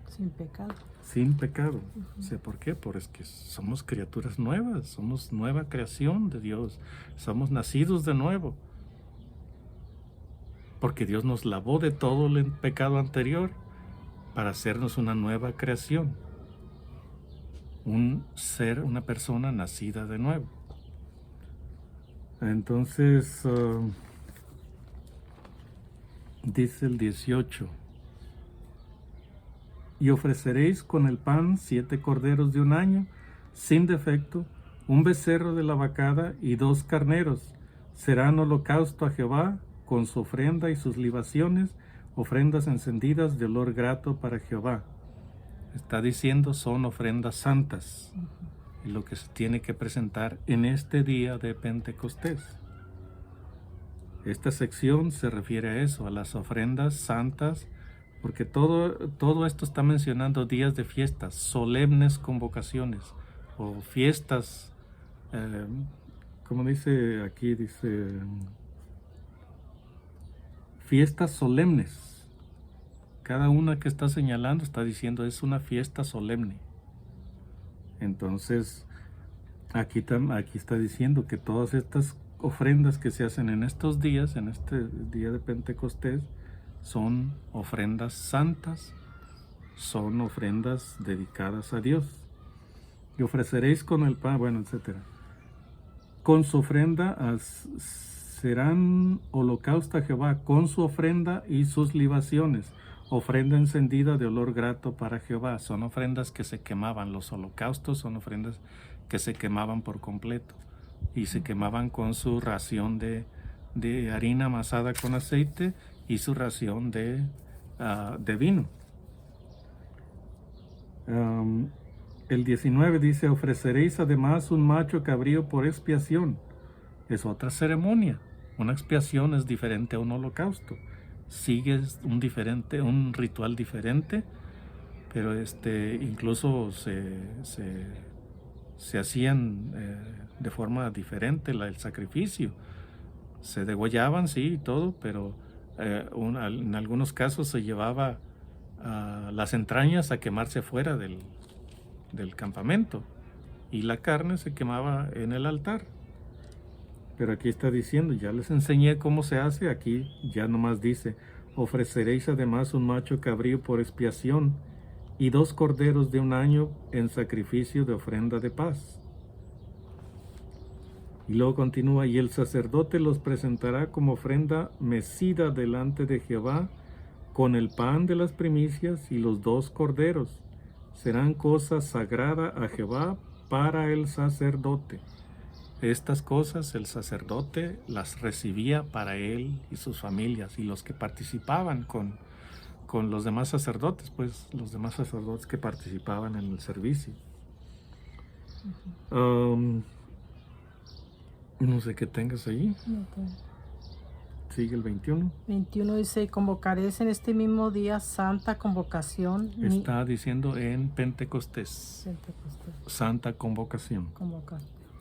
Sin pecado. Sin pecado. O sea, ¿por qué? Porque somos criaturas nuevas, somos nueva creación de Dios, somos nacidos de nuevo. Porque Dios nos lavó de todo el pecado anterior para hacernos una nueva creación. Un ser, una persona nacida de nuevo. Entonces, dice el 18. Y ofreceréis con el pan 7 corderos de un año, sin defecto, un becerro de la vacada y 2 carneros. Serán holocausto a Jehová, con su ofrenda y sus libaciones, ofrendas encendidas de olor grato para Jehová. Está diciendo, son ofrendas santas, y lo que se tiene que presentar en este día de Pentecostés. Esta sección se refiere a eso, a las ofrendas santas, porque todo esto está mencionando días de fiestas, solemnes convocaciones, o fiestas, como dice aquí, fiestas solemnes. Cada una que está señalando está diciendo es una fiesta solemne. Entonces, aquí está diciendo que todas estas ofrendas que se hacen en estos días, en este día de Pentecostés, son ofrendas santas, son ofrendas dedicadas a Dios. Y ofreceréis con el pan, etcétera. Con su ofrenda serán holocausto a Jehová, con su ofrenda y sus libaciones, ofrenda encendida de olor grato para Jehová. Son ofrendas que se quemaban. Los holocaustos son ofrendas que se quemaban por completo y se quemaban con su ración de harina amasada con aceite y su ración de vino. El 19 dice, ofreceréis además un macho cabrío por expiación. Es otra ceremonia. Una expiación es diferente a un holocausto. Sigues un ritual diferente, pero incluso se hacían de forma diferente el sacrificio. Se degollaban, sí, y todo, pero en algunos casos se llevaba las entrañas a quemarse fuera del campamento y la carne se quemaba en el altar. Pero aquí está diciendo, ya les enseñé cómo se hace, aquí ya nomás dice, ofreceréis además un macho cabrío por expiación y 2 corderos de un año en sacrificio de ofrenda de paz. Y luego continúa, y el sacerdote los presentará como ofrenda mecida delante de Jehová con el pan de las primicias y los 2 corderos. Serán cosa sagrada a Jehová para el sacerdote. Estas cosas el sacerdote las recibía para él y sus familias y los que participaban con los demás sacerdotes, pues los demás sacerdotes que participaban en el servicio. No sé qué tengas ahí. Sigue el 21. 21 dice, convocaréis en este mismo día santa convocación. Está diciendo en Pentecostés. Santa convocación.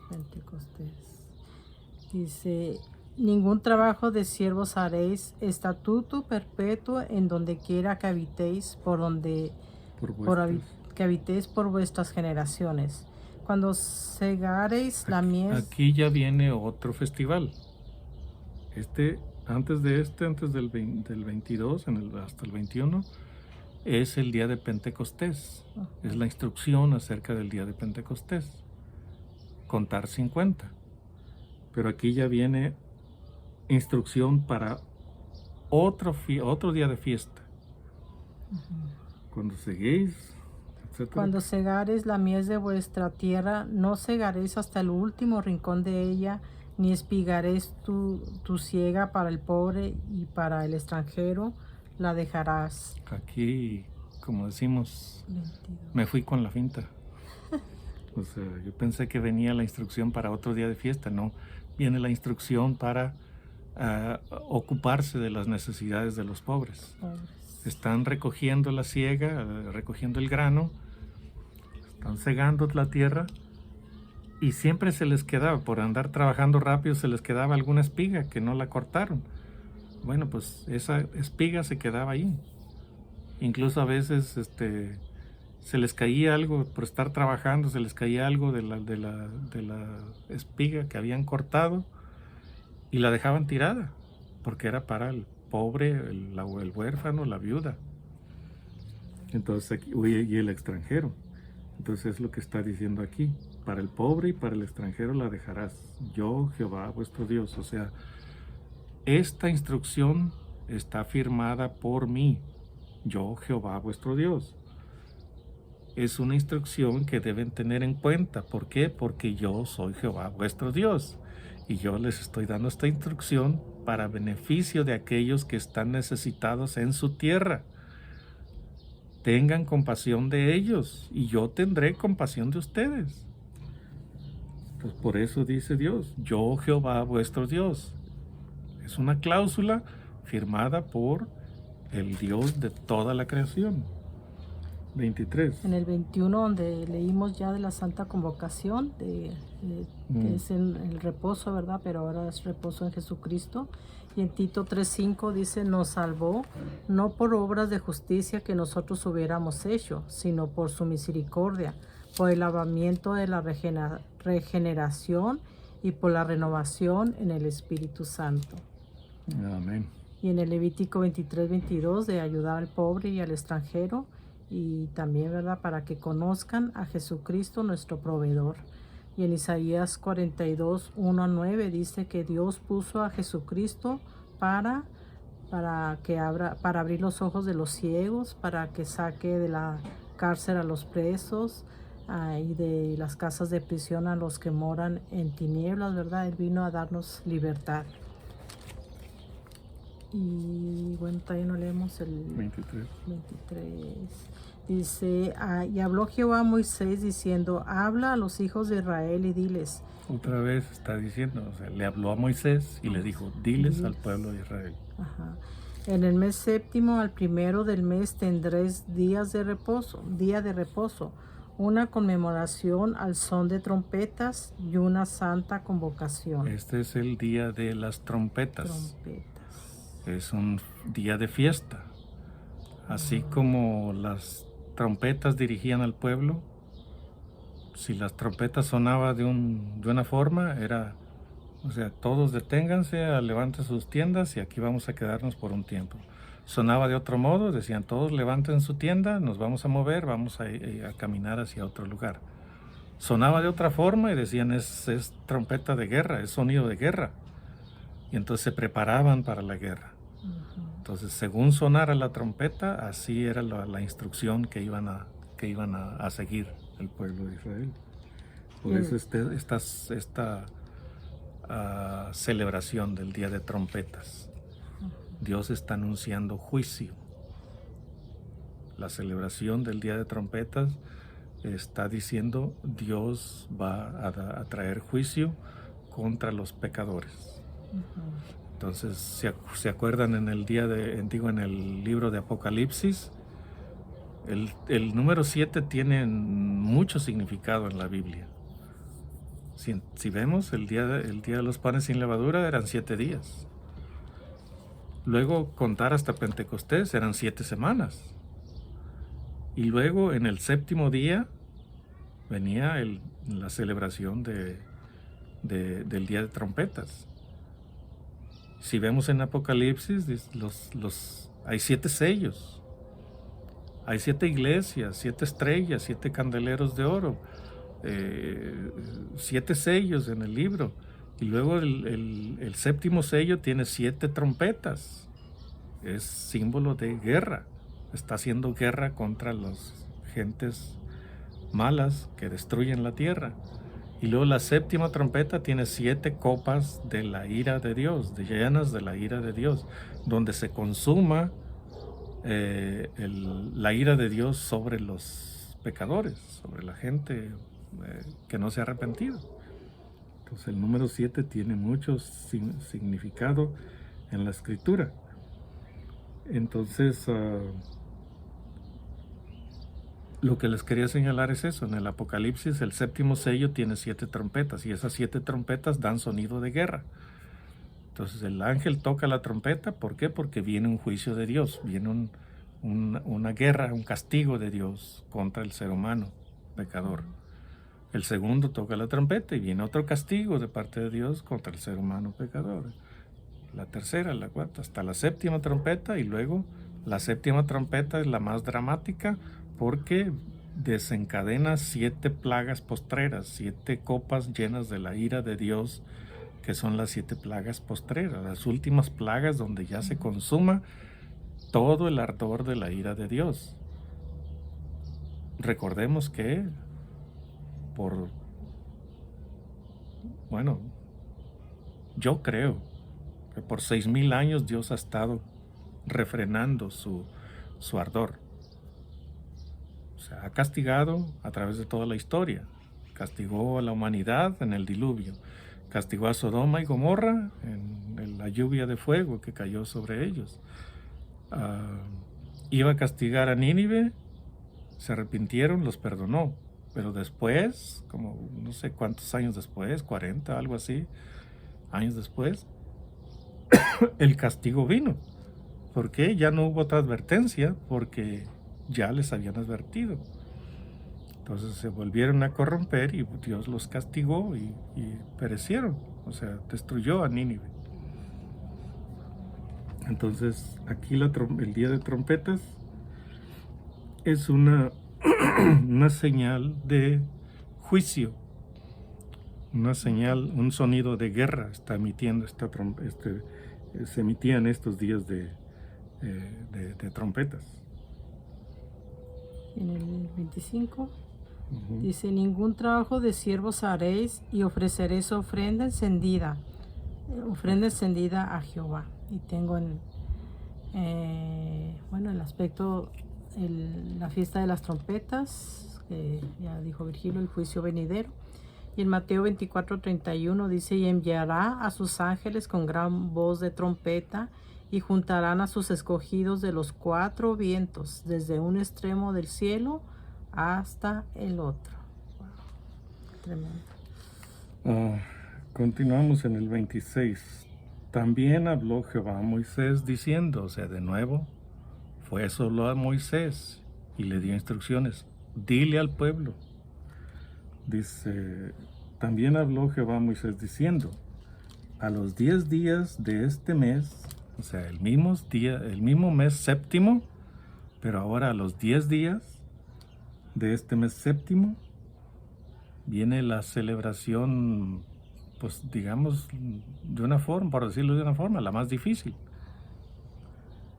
Pentecostés. Dice, ningún trabajo de siervos haréis, estatuto perpetuo en donde quiera que habitéis, que habitéis por vuestras generaciones. Cuando segareis la mies. Aquí ya viene otro festival. Antes del 22, hasta el 21, es el día de Pentecostés. Es la instrucción acerca del día de Pentecostés. Contar 50. Pero aquí ya viene instrucción para otro día de fiesta. Cuando seguéis, etc. Cuando segareis la mies de vuestra tierra, no segaréis hasta el último rincón de ella, ni espigaréis tu siega para el pobre y para el extranjero la dejarás. Aquí, como decimos, 22. Me fui con la finta. O sea, yo pensé que venía la instrucción para otro día de fiesta, no. Viene la instrucción para ocuparse de las necesidades de los pobres. Están recogiendo la siega, recogiendo el grano, están segando la tierra y siempre se les quedaba, por andar trabajando rápido, se les quedaba alguna espiga que no la cortaron. Bueno, pues esa espiga se quedaba ahí. Incluso a veces se les caía algo por estar trabajando, se les caía algo de la espiga que habían cortado y la dejaban tirada, porque era para el pobre, el huérfano, la viuda. Entonces aquí, y el extranjero. Entonces es lo que está diciendo aquí. Para el pobre y para el extranjero la dejarás. Yo, Jehová, vuestro Dios. O sea, esta instrucción está firmada por mí. Yo, Jehová, vuestro Dios. Es una instrucción que deben tener en cuenta. ¿Por qué? Porque yo soy Jehová, vuestro Dios. Y yo les estoy dando esta instrucción para beneficio de aquellos que están necesitados en su tierra. Tengan compasión de ellos y yo tendré compasión de ustedes. Pues por eso dice Dios, yo Jehová, vuestro Dios. Es una cláusula firmada por el Dios de toda la creación. 23. En el 21, donde leímos ya de la Santa Convocación, que es el reposo, ¿verdad? Pero ahora es reposo en Jesucristo. Y en Tito 3:5 dice, nos salvó no por obras de justicia que nosotros hubiéramos hecho, sino por su misericordia, por el lavamiento de la regeneración y por la renovación en el Espíritu Santo. Amén. Y en el Levítico 23:22 de ayudar al pobre y al extranjero, y también, ¿verdad?, para que conozcan a Jesucristo nuestro proveedor. Y en Isaías 42:1-9 dice que Dios puso a Jesucristo para abrir los ojos de los ciegos, para que saque de la cárcel a los presos y de las casas de prisión a los que moran en tinieblas, ¿verdad? Él vino a darnos libertad. Y bueno, todavía no leemos el 23. 23. Dice, y habló Jehová a Moisés diciendo, habla a los hijos de Israel y diles. Otra vez está diciendo, o sea, le habló a Moisés y le dijo, diles al pueblo de Israel. Ajá. En el mes séptimo, al primero del mes, tendréis día de reposo, una conmemoración al son de trompetas y una santa convocación. Este es el día de las trompetas. Es un día de fiesta. Así como las trompetas dirigían al pueblo, si las trompetas sonaban de una forma, era, o sea, todos deténganse, levanten sus tiendas y aquí vamos a quedarnos por un tiempo. Sonaba de otro modo, decían todos levanten su tienda, nos vamos a mover, vamos a caminar hacia otro lugar. Sonaba de otra forma y decían es trompeta de guerra, es sonido de guerra. Y entonces se preparaban para la guerra. Entonces, según sonara la trompeta, así era la instrucción que iban a seguir el pueblo de Israel. Por eso esta celebración del Día de Trompetas. Dios está anunciando juicio. La celebración del Día de Trompetas está diciendo Dios va a traer juicio contra los pecadores. Entonces, ¿se acuerdan en el en el libro de Apocalipsis? El número 7 tiene mucho significado en la Biblia. Si vemos, el día de los panes sin levadura eran 7 días. Luego, contar hasta Pentecostés eran 7 semanas. Y luego, en el séptimo día, venía la celebración del Día de Trompetas. Si vemos en Apocalipsis, hay 7 sellos. Hay 7 iglesias, 7 estrellas, 7 candeleros de oro, 7 sellos en el libro. Y luego el séptimo sello tiene 7 trompetas. Es símbolo de guerra. Está haciendo guerra contra las gentes malas que destruyen la tierra. Y luego la séptima trompeta tiene 7 copas de la ira de Dios, llenas de la ira de Dios, donde se consuma la ira de Dios sobre los pecadores, sobre la gente que no se ha arrepentido. Entonces el número 7 tiene mucho significado en la escritura. Entonces lo que les quería señalar es eso. En el Apocalipsis el séptimo sello tiene 7 trompetas y esas 7 trompetas dan sonido de guerra. Entonces el ángel toca la trompeta. ¿Por qué? Porque viene un juicio de Dios, viene una guerra, un castigo de Dios contra el ser humano pecador. El segundo toca la trompeta y viene otro castigo de parte de Dios contra el ser humano pecador. La tercera, la cuarta, hasta la séptima trompeta, y luego la séptima trompeta es la más dramática porque desencadena 7 plagas postreras, 7 copas llenas de la ira de Dios, que son las 7 plagas postreras, las últimas plagas donde ya se consuma todo el ardor de la ira de Dios. Recordemos que yo creo que por 6,000 años Dios ha estado refrenando su ardor. O sea, ha castigado a través de toda la historia. Castigó a la humanidad en el diluvio. Castigó a Sodoma y Gomorra en la lluvia de fuego que cayó sobre ellos. Iba a castigar a Nínive, se arrepintieron, los perdonó. Pero después, como no sé cuántos años después, 40, algo así, años después, el castigo vino. ¿Por qué? Ya no hubo otra advertencia, porque ya les habían advertido. Entonces se volvieron a corromper y Dios los castigó y perecieron. O sea, destruyó a Nínive. Entonces aquí el día de trompetas es una señal de juicio, una señal, un sonido de guerra está emitiendo se emitía en estos días de trompetas. En el 25 dice, ningún trabajo de siervos haréis y ofreceréis ofrenda encendida a Jehová. Y tengo en Bueno, el aspecto, la fiesta de las trompetas, ya dijo Virgilio, el juicio venidero. Y en Mateo 24:31 dice, y enviará a sus ángeles con gran voz de trompeta, y juntarán a sus escogidos de los 4 vientos, desde un extremo del cielo hasta el otro. Wow, tremendo. Continuamos en el 26. También habló Jehová a Moisés diciendo, o sea, de nuevo, fue solo a Moisés y le dio instrucciones. Dile al pueblo. Dice, también habló Jehová a Moisés diciendo, a los 10 días de este mes, o sea, el mismo mes séptimo, pero ahora a los 10 días de este mes séptimo, viene la celebración, pues digamos, de una forma, por decirlo de una forma, la más difícil.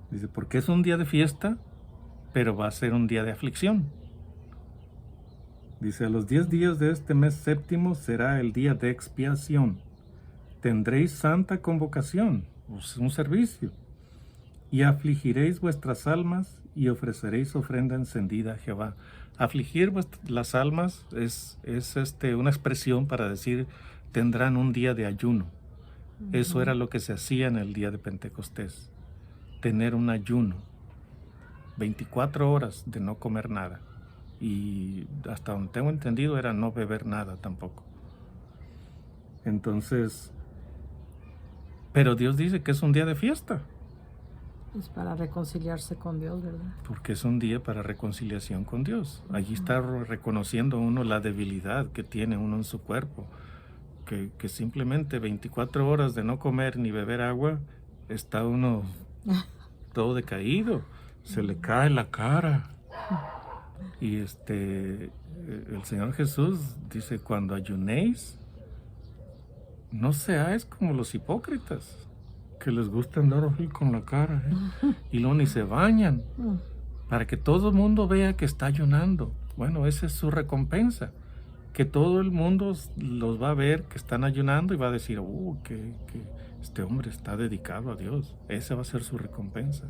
Dice, porque es un día de fiesta, pero va a ser un día de aflicción. Dice, a los 10 días de este mes séptimo será el día de expiación. Tendréis santa convocación, un servicio, y afligiréis vuestras almas y ofreceréis ofrenda encendida a Jehová. Afligir las almas es una expresión para decir, tendrán un día de ayuno. Eso era lo que se hacía en el día de Pentecostés, tener un ayuno, 24 horas de no comer nada. Y hasta donde tengo entendido era no beber nada tampoco. Entonces, pero Dios dice que es un día de fiesta. Es para reconciliarse con Dios, ¿verdad? Porque es un día para reconciliación con Dios. Allí está reconociendo uno la debilidad que tiene uno en su cuerpo. Que simplemente 24 horas de no comer ni beber agua, está uno todo decaído. Se le cae la cara. Y el Señor Jesús dice, cuando ayunéis, no seáis como los hipócritas, que les gusta andar así con la cara, y luego ni se bañan, para que todo el mundo vea que está ayunando. Bueno, esa es su recompensa, que todo el mundo los va a ver que están ayunando y va a decir, que este hombre está dedicado a Dios. Esa va a ser su recompensa.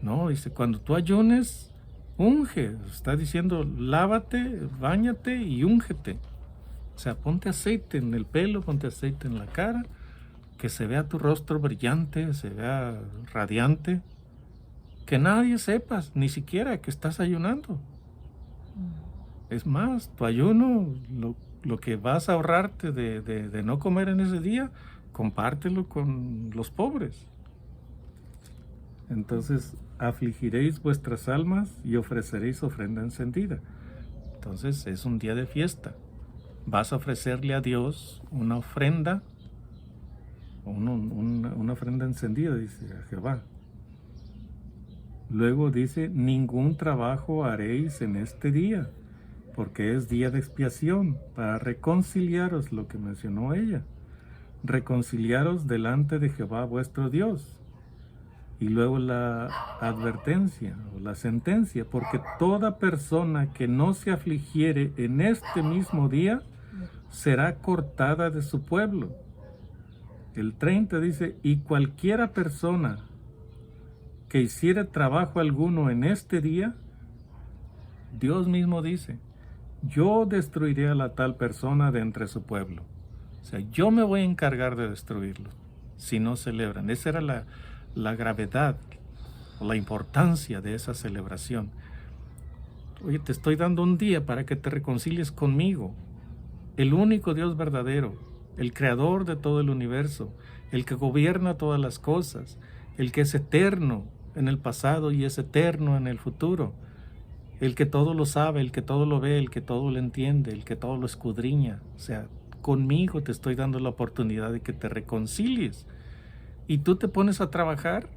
No, dice, cuando tú ayunes, unge. Está diciendo, lávate, báñate y úngete. O sea, ponte aceite en el pelo, ponte aceite en la cara, que se vea tu rostro brillante, se vea radiante, que nadie sepa, ni siquiera que estás ayunando. Es más, tu ayuno, lo que vas a ahorrarte de no comer en ese día, compártelo con los pobres. Entonces, afligiréis vuestras almas y ofreceréis ofrenda encendida. Entonces, es un día de fiesta. Vas a ofrecerle a Dios una ofrenda, una ofrenda encendida, dice a Jehová. Luego dice, ningún trabajo haréis en este día, porque es día de expiación, para reconciliaros, lo que mencionó ella. Reconciliaros delante de Jehová vuestro Dios. Y luego la advertencia o la sentencia, porque toda persona que no se afligiere en este mismo día, será cortada de su pueblo. El 30 dice, y cualquiera persona que hiciere trabajo alguno en este día, Dios mismo dice, yo destruiré a la tal persona de entre su pueblo. O sea, yo me voy a encargar de destruirlo si no celebran. Esa era la gravedad, la importancia de esa celebración. Oye, te estoy dando un día para que te reconcilies conmigo, el único Dios verdadero, el creador de todo el universo, el que gobierna todas las cosas, el que es eterno en el pasado y es eterno en el futuro, el que todo lo sabe, el que todo lo ve, el que todo lo entiende, el que todo lo escudriña. O sea, conmigo te estoy dando la oportunidad de que te reconcilies. Y tú te pones a trabajar.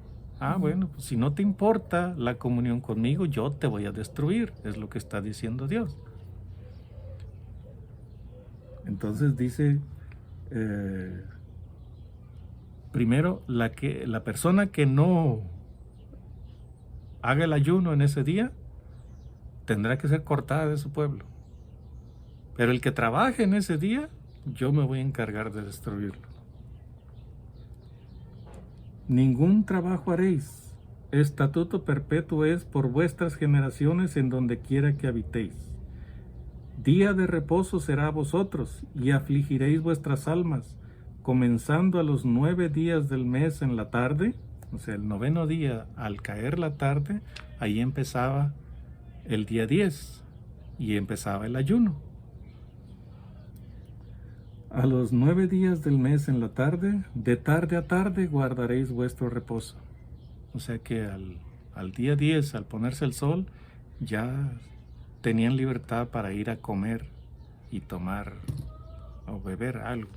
Bueno, pues si no te importa la comunión conmigo, yo te voy a destruir, es lo que está diciendo Dios. Entonces dice, primero, la persona que no haga el ayuno en ese día, tendrá que ser cortada de su pueblo. Pero el que trabaje en ese día, yo me voy a encargar de destruirlo. Ningún trabajo haréis. Estatuto perpetuo es por vuestras generaciones en donde quiera que habitéis. Día de reposo será a vosotros, y afligiréis vuestras almas, comenzando a los 9 días del mes en la tarde, o sea, el 9º día al caer la tarde, ahí empezaba el día 10 y empezaba el ayuno. A los 9 días del mes en la tarde, de tarde a tarde guardaréis vuestro reposo. O sea que al día 10, al ponerse el sol, ya tenían libertad para ir a comer y tomar o beber algo.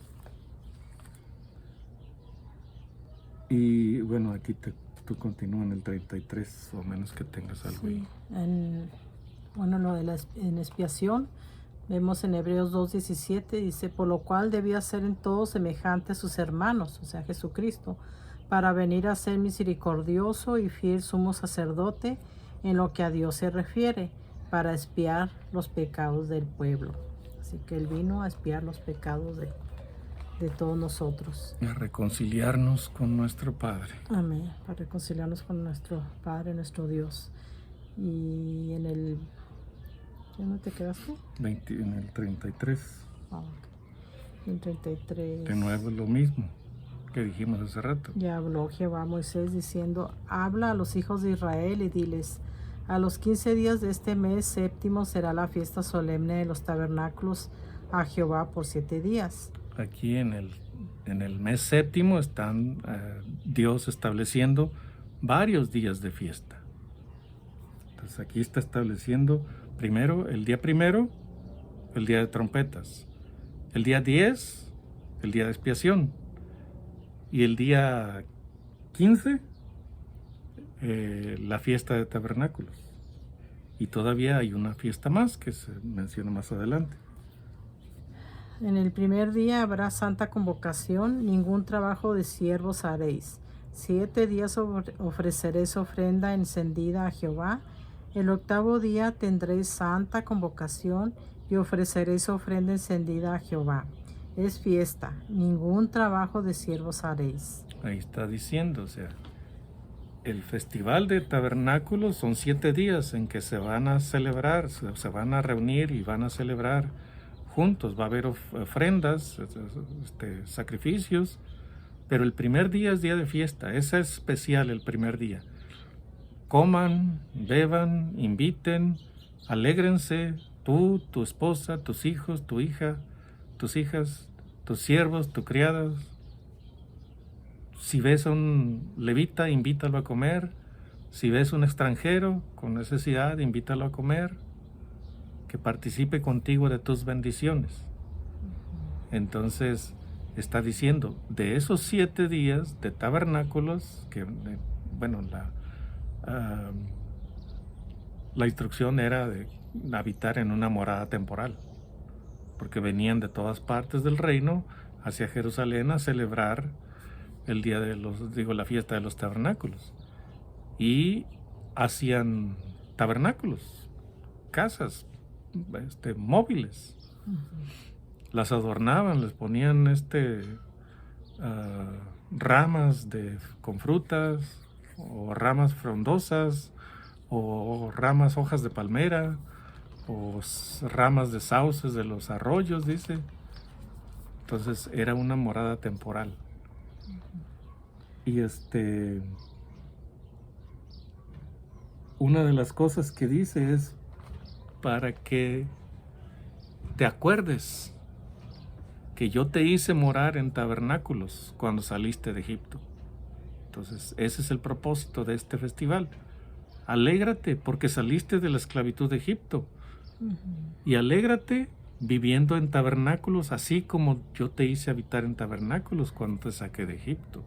Y bueno, aquí tú continúas en el 33, o menos que tengas algo ahí. Lo de en expiación, vemos en Hebreos 2:17, dice, por lo cual debía ser en todo semejante a sus hermanos, o sea, Jesucristo, para venir a ser misericordioso y fiel sumo sacerdote en lo que a Dios se refiere, para expiar los pecados del pueblo. Así que Él vino a expiar los pecados de todos nosotros. A reconciliarnos con nuestro Padre. Amén. Para reconciliarnos con nuestro Padre, nuestro Dios. Y en el... ¿dónde te quedaste? En el 33. Ok. En 33. De nuevo lo mismo que dijimos hace rato. Ya habló Jehová a Moisés diciendo, habla a los hijos de Israel y diles, a los 15 días de este mes séptimo será la fiesta solemne de los tabernáculos a Jehová por 7 días. Aquí en el mes séptimo están Dios estableciendo varios días de fiesta. Entonces aquí está estableciendo primero, el día de trompetas. El día 10, el día de expiación. Y el día 15, la fiesta de tabernáculos. Y todavía hay una fiesta más que se menciona más adelante. En el primer día habrá santa convocación, ningún trabajo de siervos haréis. 7 días ofreceréis ofrenda encendida a Jehová. El 8º día tendréis santa convocación y ofreceréis ofrenda encendida a Jehová. Es fiesta, ningún trabajo de siervos haréis. Ahí está diciendo, o sea, el festival de tabernáculos son 7 días en que se van a celebrar, se van a reunir y van a celebrar juntos. Va a haber ofrendas, sacrificios, pero el primer día es día de fiesta. Ese es especial, el primer día. Coman, beban, inviten, alégrense, tú, tu esposa, tus hijos, tu hija, tus hijas, tus siervos, tus criadas. Si ves a un levita, invítalo a comer. Si ves a un extranjero con necesidad, invítalo a comer. Que participe contigo de tus bendiciones. Entonces está diciendo, de esos 7 días de tabernáculos, que la instrucción era de habitar en una morada temporal, porque venían de todas partes del reino hacia Jerusalén a celebrar el día de la fiesta de los tabernáculos, y hacían tabernáculos, casas, móviles. Las adornaban, les ponían ramas con frutas, o ramas frondosas, o hojas de palmera, o ramas de sauces de los arroyos, dice. Entonces era una morada temporal. Y una de las cosas que dice es para que te acuerdes que yo te hice morar en tabernáculos cuando saliste de Egipto. Entonces, ese es el propósito de este festival. Alégrate porque saliste de la esclavitud de Egipto. Y alégrate viviendo en tabernáculos, así como yo te hice habitar en tabernáculos cuando te saqué de Egipto.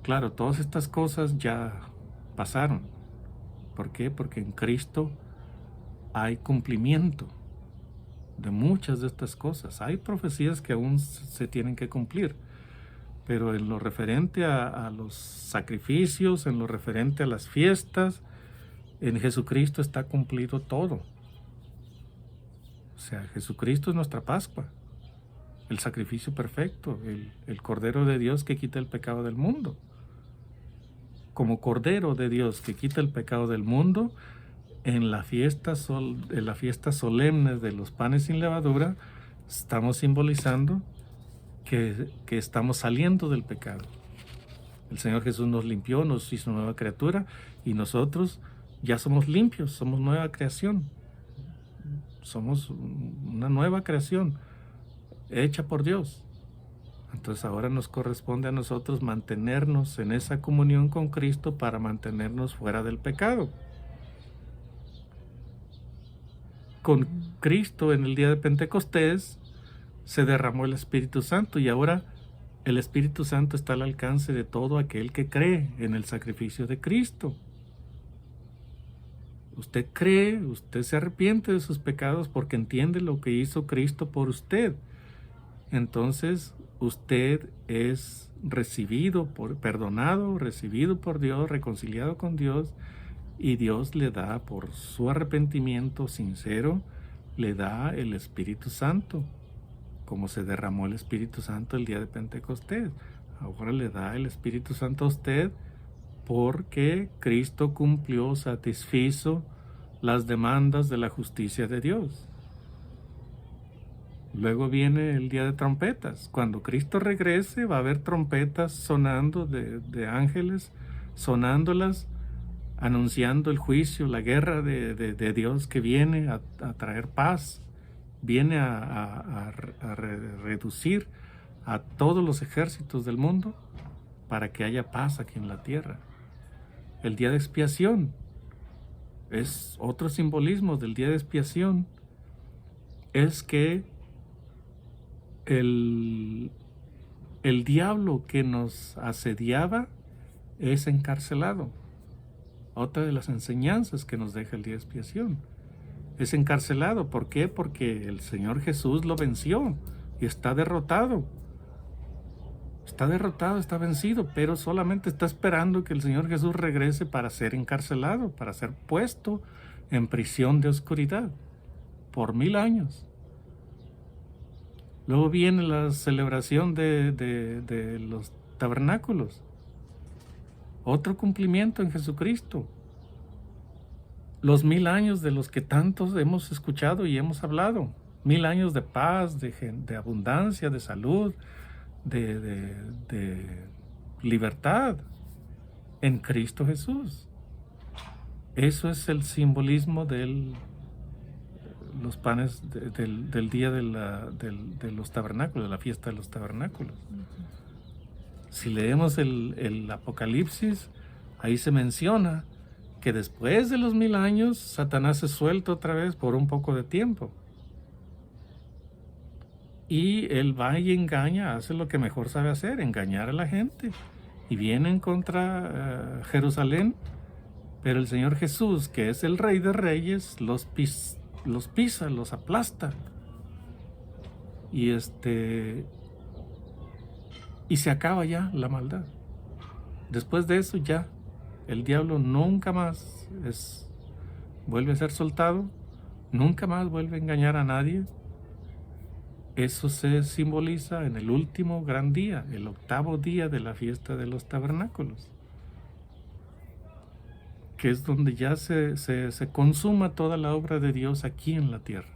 Claro, todas estas cosas ya pasaron. ¿Por qué? Porque en Cristo hay cumplimiento de muchas de estas cosas. Hay profecías que aún se tienen que cumplir, pero en lo referente a los sacrificios, en lo referente a las fiestas, en Jesucristo está cumplido todo. O sea, Jesucristo es nuestra Pascua. el sacrificio perfecto, el Cordero de Dios que quita el pecado del mundo. Como Cordero de Dios que quita el pecado del mundo, en la fiesta solemne de los panes sin levadura, estamos simbolizando que estamos saliendo del pecado. El Señor Jesús nos limpió, nos hizo nueva criatura, y nosotros ya somos limpios, somos nueva creación. Somos una nueva creación hecha por Dios. Entonces ahora nos corresponde a nosotros mantenernos en esa comunión con Cristo para mantenernos fuera del pecado. Con Cristo en el día de Pentecostés se derramó el Espíritu Santo, y ahora el Espíritu Santo está al alcance de todo aquel que cree en el sacrificio de Cristo. Usted cree, usted se arrepiente de sus pecados porque entiende lo que hizo Cristo por usted. Entonces usted es perdonado, recibido por Dios, reconciliado con Dios, y Dios le da, por su arrepentimiento sincero, le da el Espíritu Santo, como se derramó el Espíritu Santo el día de Pentecostés. Ahora le da el Espíritu Santo a usted porque Cristo cumplió, satisfizo las demandas de la justicia de Dios. Luego viene el día de trompetas. Cuando Cristo regrese, va a haber trompetas sonando de ángeles, sonándolas, anunciando el juicio, la guerra de Dios que viene a traer paz, viene a reducir a todos los ejércitos del mundo para que haya paz aquí en la tierra. El día de expiación es otro simbolismo del día de expiación, es que el diablo que nos asediaba es encarcelado. Otra de las enseñanzas que nos deja el día de expiación es encarcelado. ¿Por qué? Porque el Señor Jesús lo venció y está derrotado. Está derrotado, está vencido, pero solamente está esperando que el Señor Jesús regrese para ser encarcelado, para ser puesto en prisión de oscuridad por 1000 años. Luego viene la celebración de los tabernáculos. Otro cumplimiento en Jesucristo. Los 1000 años de los que tantos hemos escuchado y hemos hablado. 1000 años de paz, de abundancia, de salud, de libertad en Cristo Jesús. Eso es el simbolismo de los panes del día de los tabernáculos, de la fiesta de los tabernáculos. Si leemos el Apocalipsis, ahí se menciona que después de los 1000 años, Satanás es suelto otra vez por un poco de tiempo. Y él va y engaña, hace lo que mejor sabe hacer, engañar a la gente. Y vienen contra Jerusalén, pero el Señor Jesús, que es el Rey de Reyes, los pisa, los aplasta. Y se acaba ya la maldad. Después de eso ya el diablo nunca más vuelve a ser soltado, nunca más vuelve a engañar a nadie. Eso se simboliza en el último gran día, el 8º día de la fiesta de los tabernáculos, que es donde ya se consuma toda la obra de Dios aquí en la tierra.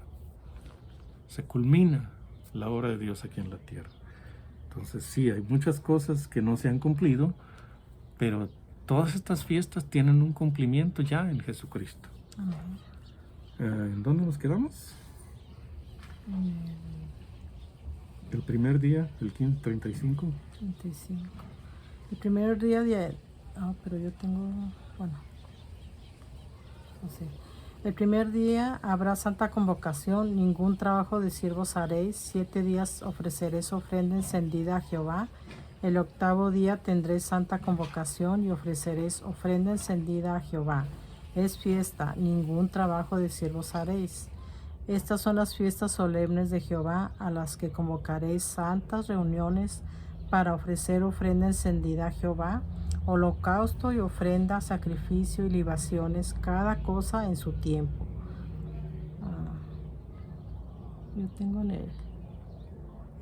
Se culmina la obra de Dios aquí en la tierra. Entonces sí, hay muchas cosas que no se han cumplido, pero todas estas fiestas tienen un cumplimiento ya en Jesucristo. ¿En dónde nos quedamos? El primer día, el 35. 35. El primer día de... pero yo tengo... Bueno. No sé. El primer día habrá santa convocación, ningún trabajo de siervos haréis, 7 días ofreceréis ofrenda encendida a Jehová, el 8º día tendréis santa convocación y ofreceréis ofrenda encendida a Jehová. Es fiesta, ningún trabajo de siervos haréis. Estas son las fiestas solemnes de Jehová, a las que convocaréis santas reuniones para ofrecer ofrenda encendida a Jehová, holocausto y ofrenda, sacrificio y libaciones, cada cosa en su tiempo. Yo tengo en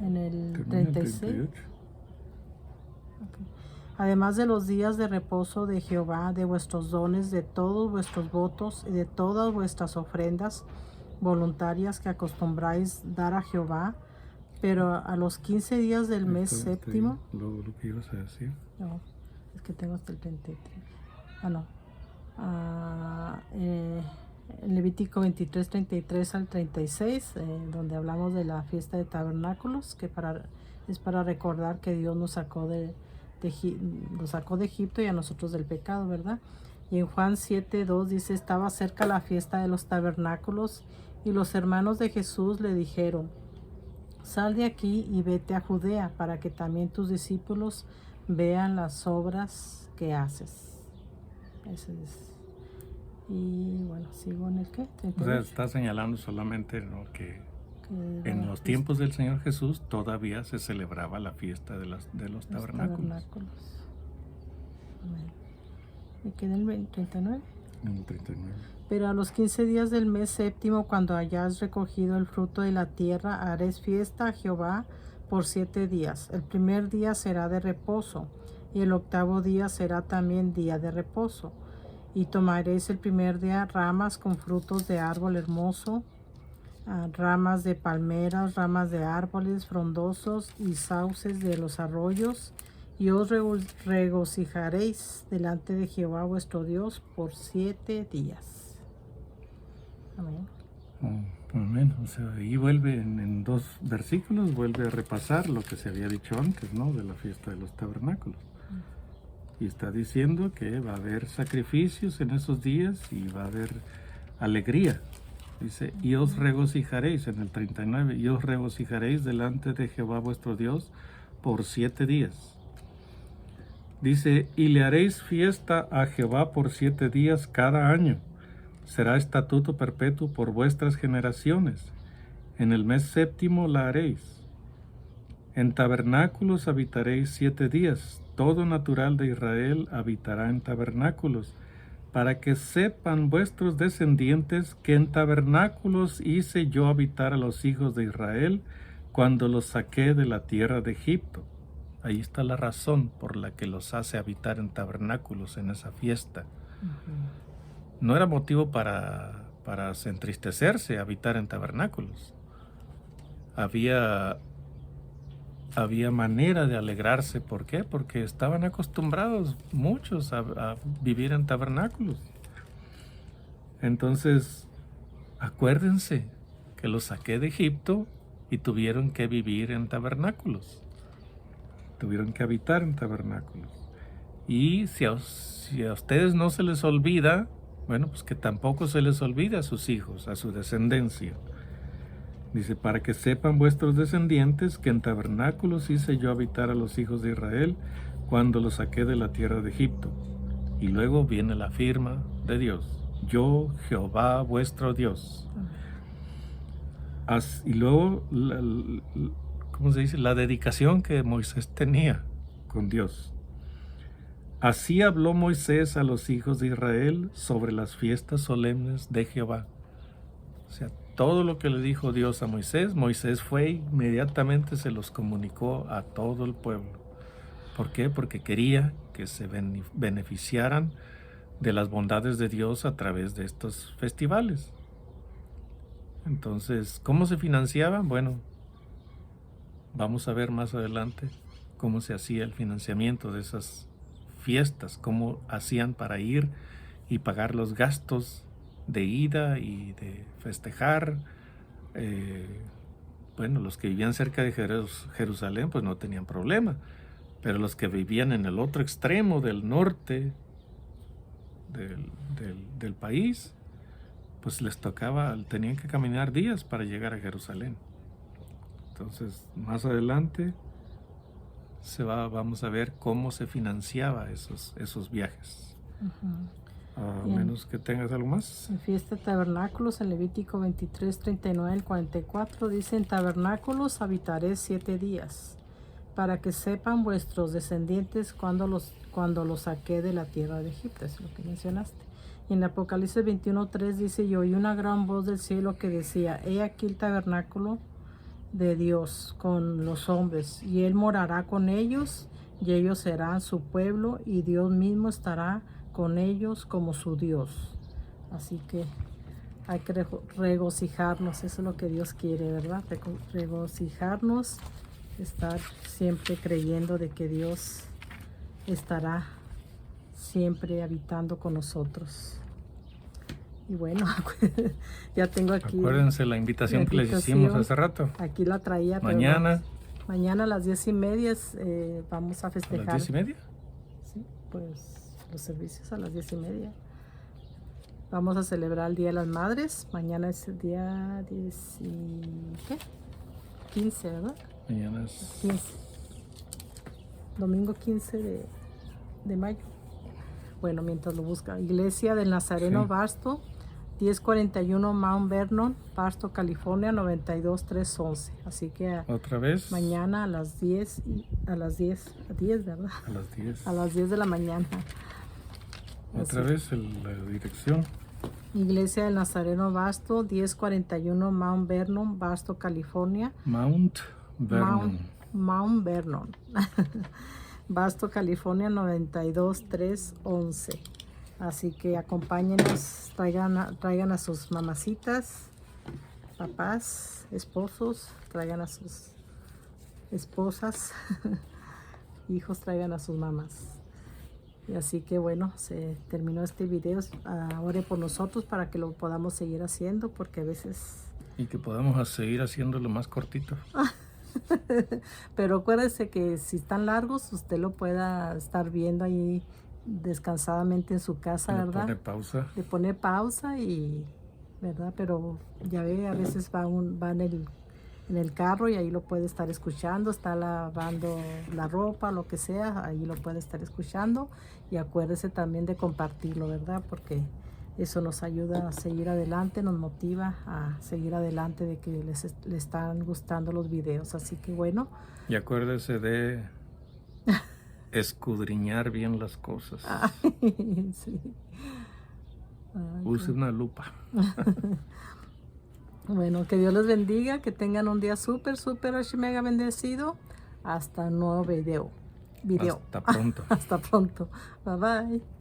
en el Termina el 36. 38. Ok. Además de los días de reposo de Jehová, de vuestros dones, de todos vuestros votos y de todas vuestras ofrendas voluntarias que acostumbráis dar a Jehová, pero a los 15 días del mes Esto, séptimo, lo que ibas a decir. no, es que tengo hasta el 33. No. En Levítico 23, 33 al 36, donde hablamos de la fiesta de tabernáculos, que es para recordar que Dios nos sacó nos sacó de Egipto y a nosotros del pecado, ¿verdad? Y en Juan 7, 2 dice, estaba cerca la fiesta de los tabernáculos y los hermanos de Jesús le dijeron, sal de aquí y vete a Judea para que también tus discípulos vean las obras que haces. Ese es. Y bueno, sigo en el ¿qué? O sea, 38. está señalando solamente, ¿no?, que Que en la los fiesta tiempos del Señor Jesús todavía se celebraba la fiesta de los de los tabernáculos. Amén. Me quedé en el 39. En el 39. Pero a los 15 días del mes séptimo, cuando hayas recogido el fruto de la tierra, haréis fiesta a Jehová por 7 días. El primer día será de reposo, y el octavo día será también día de reposo. Y tomaréis el primer día ramas con frutos de árbol hermoso, ramas de palmeras, ramas de árboles frondosos y sauces de los arroyos, y os regocijaréis delante de Jehová vuestro Dios por 7 días. Amén. Amén. O sea, ahí vuelve en 2 versículos, vuelve a repasar lo que se había dicho antes, ¿no?, de la fiesta de los tabernáculos. Y está diciendo que va a haber sacrificios en esos días y va a haber alegría. Dice, y os regocijaréis, en el 39, y os regocijaréis delante de Jehová vuestro Dios por 7 días. Dice, y le haréis fiesta a Jehová por 7 días cada año. Será estatuto perpetuo por vuestras generaciones. En el mes séptimo la haréis. En tabernáculos habitaréis 7 días. Todo natural de Israel habitará en tabernáculos, para que sepan vuestros descendientes que en tabernáculos hice yo habitar a los hijos de Israel cuando los saqué de la tierra de Egipto. Ahí está la razón por la que los hace habitar en tabernáculos en esa fiesta. No era motivo para entristecerse habitar en tabernáculos. Había manera de alegrarse. ¿Por qué? Porque estaban acostumbrados muchos a vivir en tabernáculos. Entonces, acuérdense que los saqué de Egipto y tuvieron que vivir en tabernáculos. Tuvieron que habitar en tabernáculos. Y si a ustedes no se les olvida, bueno, pues que tampoco se les olvide a sus hijos, a su descendencia. Dice, para que sepan vuestros descendientes que en tabernáculos hice yo habitar a los hijos de Israel cuando los saqué de la tierra de Egipto. Y luego viene la firma de Dios. Yo, Jehová, vuestro Dios. Y luego, ¿cómo se dice? La dedicación que Moisés tenía con Dios. Así habló Moisés a los hijos de Israel sobre las fiestas solemnes de Jehová. O sea, todo lo que le dijo Dios a Moisés, Moisés fue e inmediatamente se los comunicó a todo el pueblo. ¿Por qué? Porque quería que se beneficiaran de las bondades de Dios a través de estos festivales. Entonces, ¿cómo se financiaban? Bueno, vamos a ver más adelante cómo se hacía el financiamiento de esas fiestas, cómo hacían para ir y pagar los gastos de ida y de festejar. Bueno, los que vivían cerca de Jerusalén pues no tenían problema, pero los que vivían en el otro extremo del norte del país, pues les tocaba, tenían que caminar días para llegar a Jerusalén. Entonces, más adelante vamos a ver cómo se financiaba esos viajes. A menos que tengas algo más. En fiesta de tabernáculos, en Levítico 23, 39 al 44, dice, en tabernáculos habitaré 7 días, para que sepan vuestros descendientes cuando los saqué de la tierra de Egipto. Es lo que mencionaste. Y en Apocalipsis 21, 3 dice, y oí una gran voz del cielo que decía, he aquí el tabernáculo de Dios con los hombres, y Él morará con ellos, y ellos serán su pueblo, y Dios mismo estará con ellos como su Dios. Así que hay que regocijarnos, eso es lo que Dios quiere, ¿verdad? Regocijarnos, estar siempre creyendo de que Dios estará siempre habitando con nosotros. Y bueno, ya tengo aquí. Acuérdense la invitación que les hicimos hace rato. Aquí la traía. Mañana. Mañana a las 10:30 vamos a festejar. ¿A las 10:30? Sí, pues los servicios a las 10:30. Vamos a celebrar el Día de las Madres. Mañana es el día 15, ¿verdad? Mañana es 15. Domingo 15 de mayo. Bueno, mientras lo busca. Iglesia del Nazareno, sí. Barstow, 1041 Mount Vernon, Barstow, California, 92311. Así que otra vez mañana a las 10, ¿verdad? A las 10. A las 10 de la mañana. Otra vez la dirección. Iglesia del Nazareno, Barstow, 1041 Mount Vernon, Barstow, California. Mount Vernon. Mount Vernon. Barstow, California, 92311. Así que acompáñenos, traigan a sus mamacitas, papás, esposos, traigan a sus esposas, hijos, traigan a sus mamás. Y así que bueno, se terminó este video. Ore por nosotros para que lo podamos seguir haciendo, porque a veces... Y que podamos seguir haciéndolo más cortito. Pero acuérdese que si están largos, usted lo pueda estar viendo ahí descansadamente en su casa, ¿verdad? Le pone pausa. Le pone pausa y, ¿verdad? Pero ya ve, a veces va en el carro y ahí lo puede estar escuchando, está lavando la ropa, lo que sea, ahí lo puede estar escuchando. Y acuérdese también de compartirlo, ¿verdad? Porque eso nos ayuda a seguir adelante, nos motiva a seguir adelante de que les están gustando los videos. Así que bueno. Y acuérdese de escudriñar bien las cosas. Ay, sí. Use una lupa. Bueno, que Dios les bendiga, que tengan un día súper, mega bendecido. Hasta un nuevo video. Hasta pronto. Hasta pronto. Bye bye.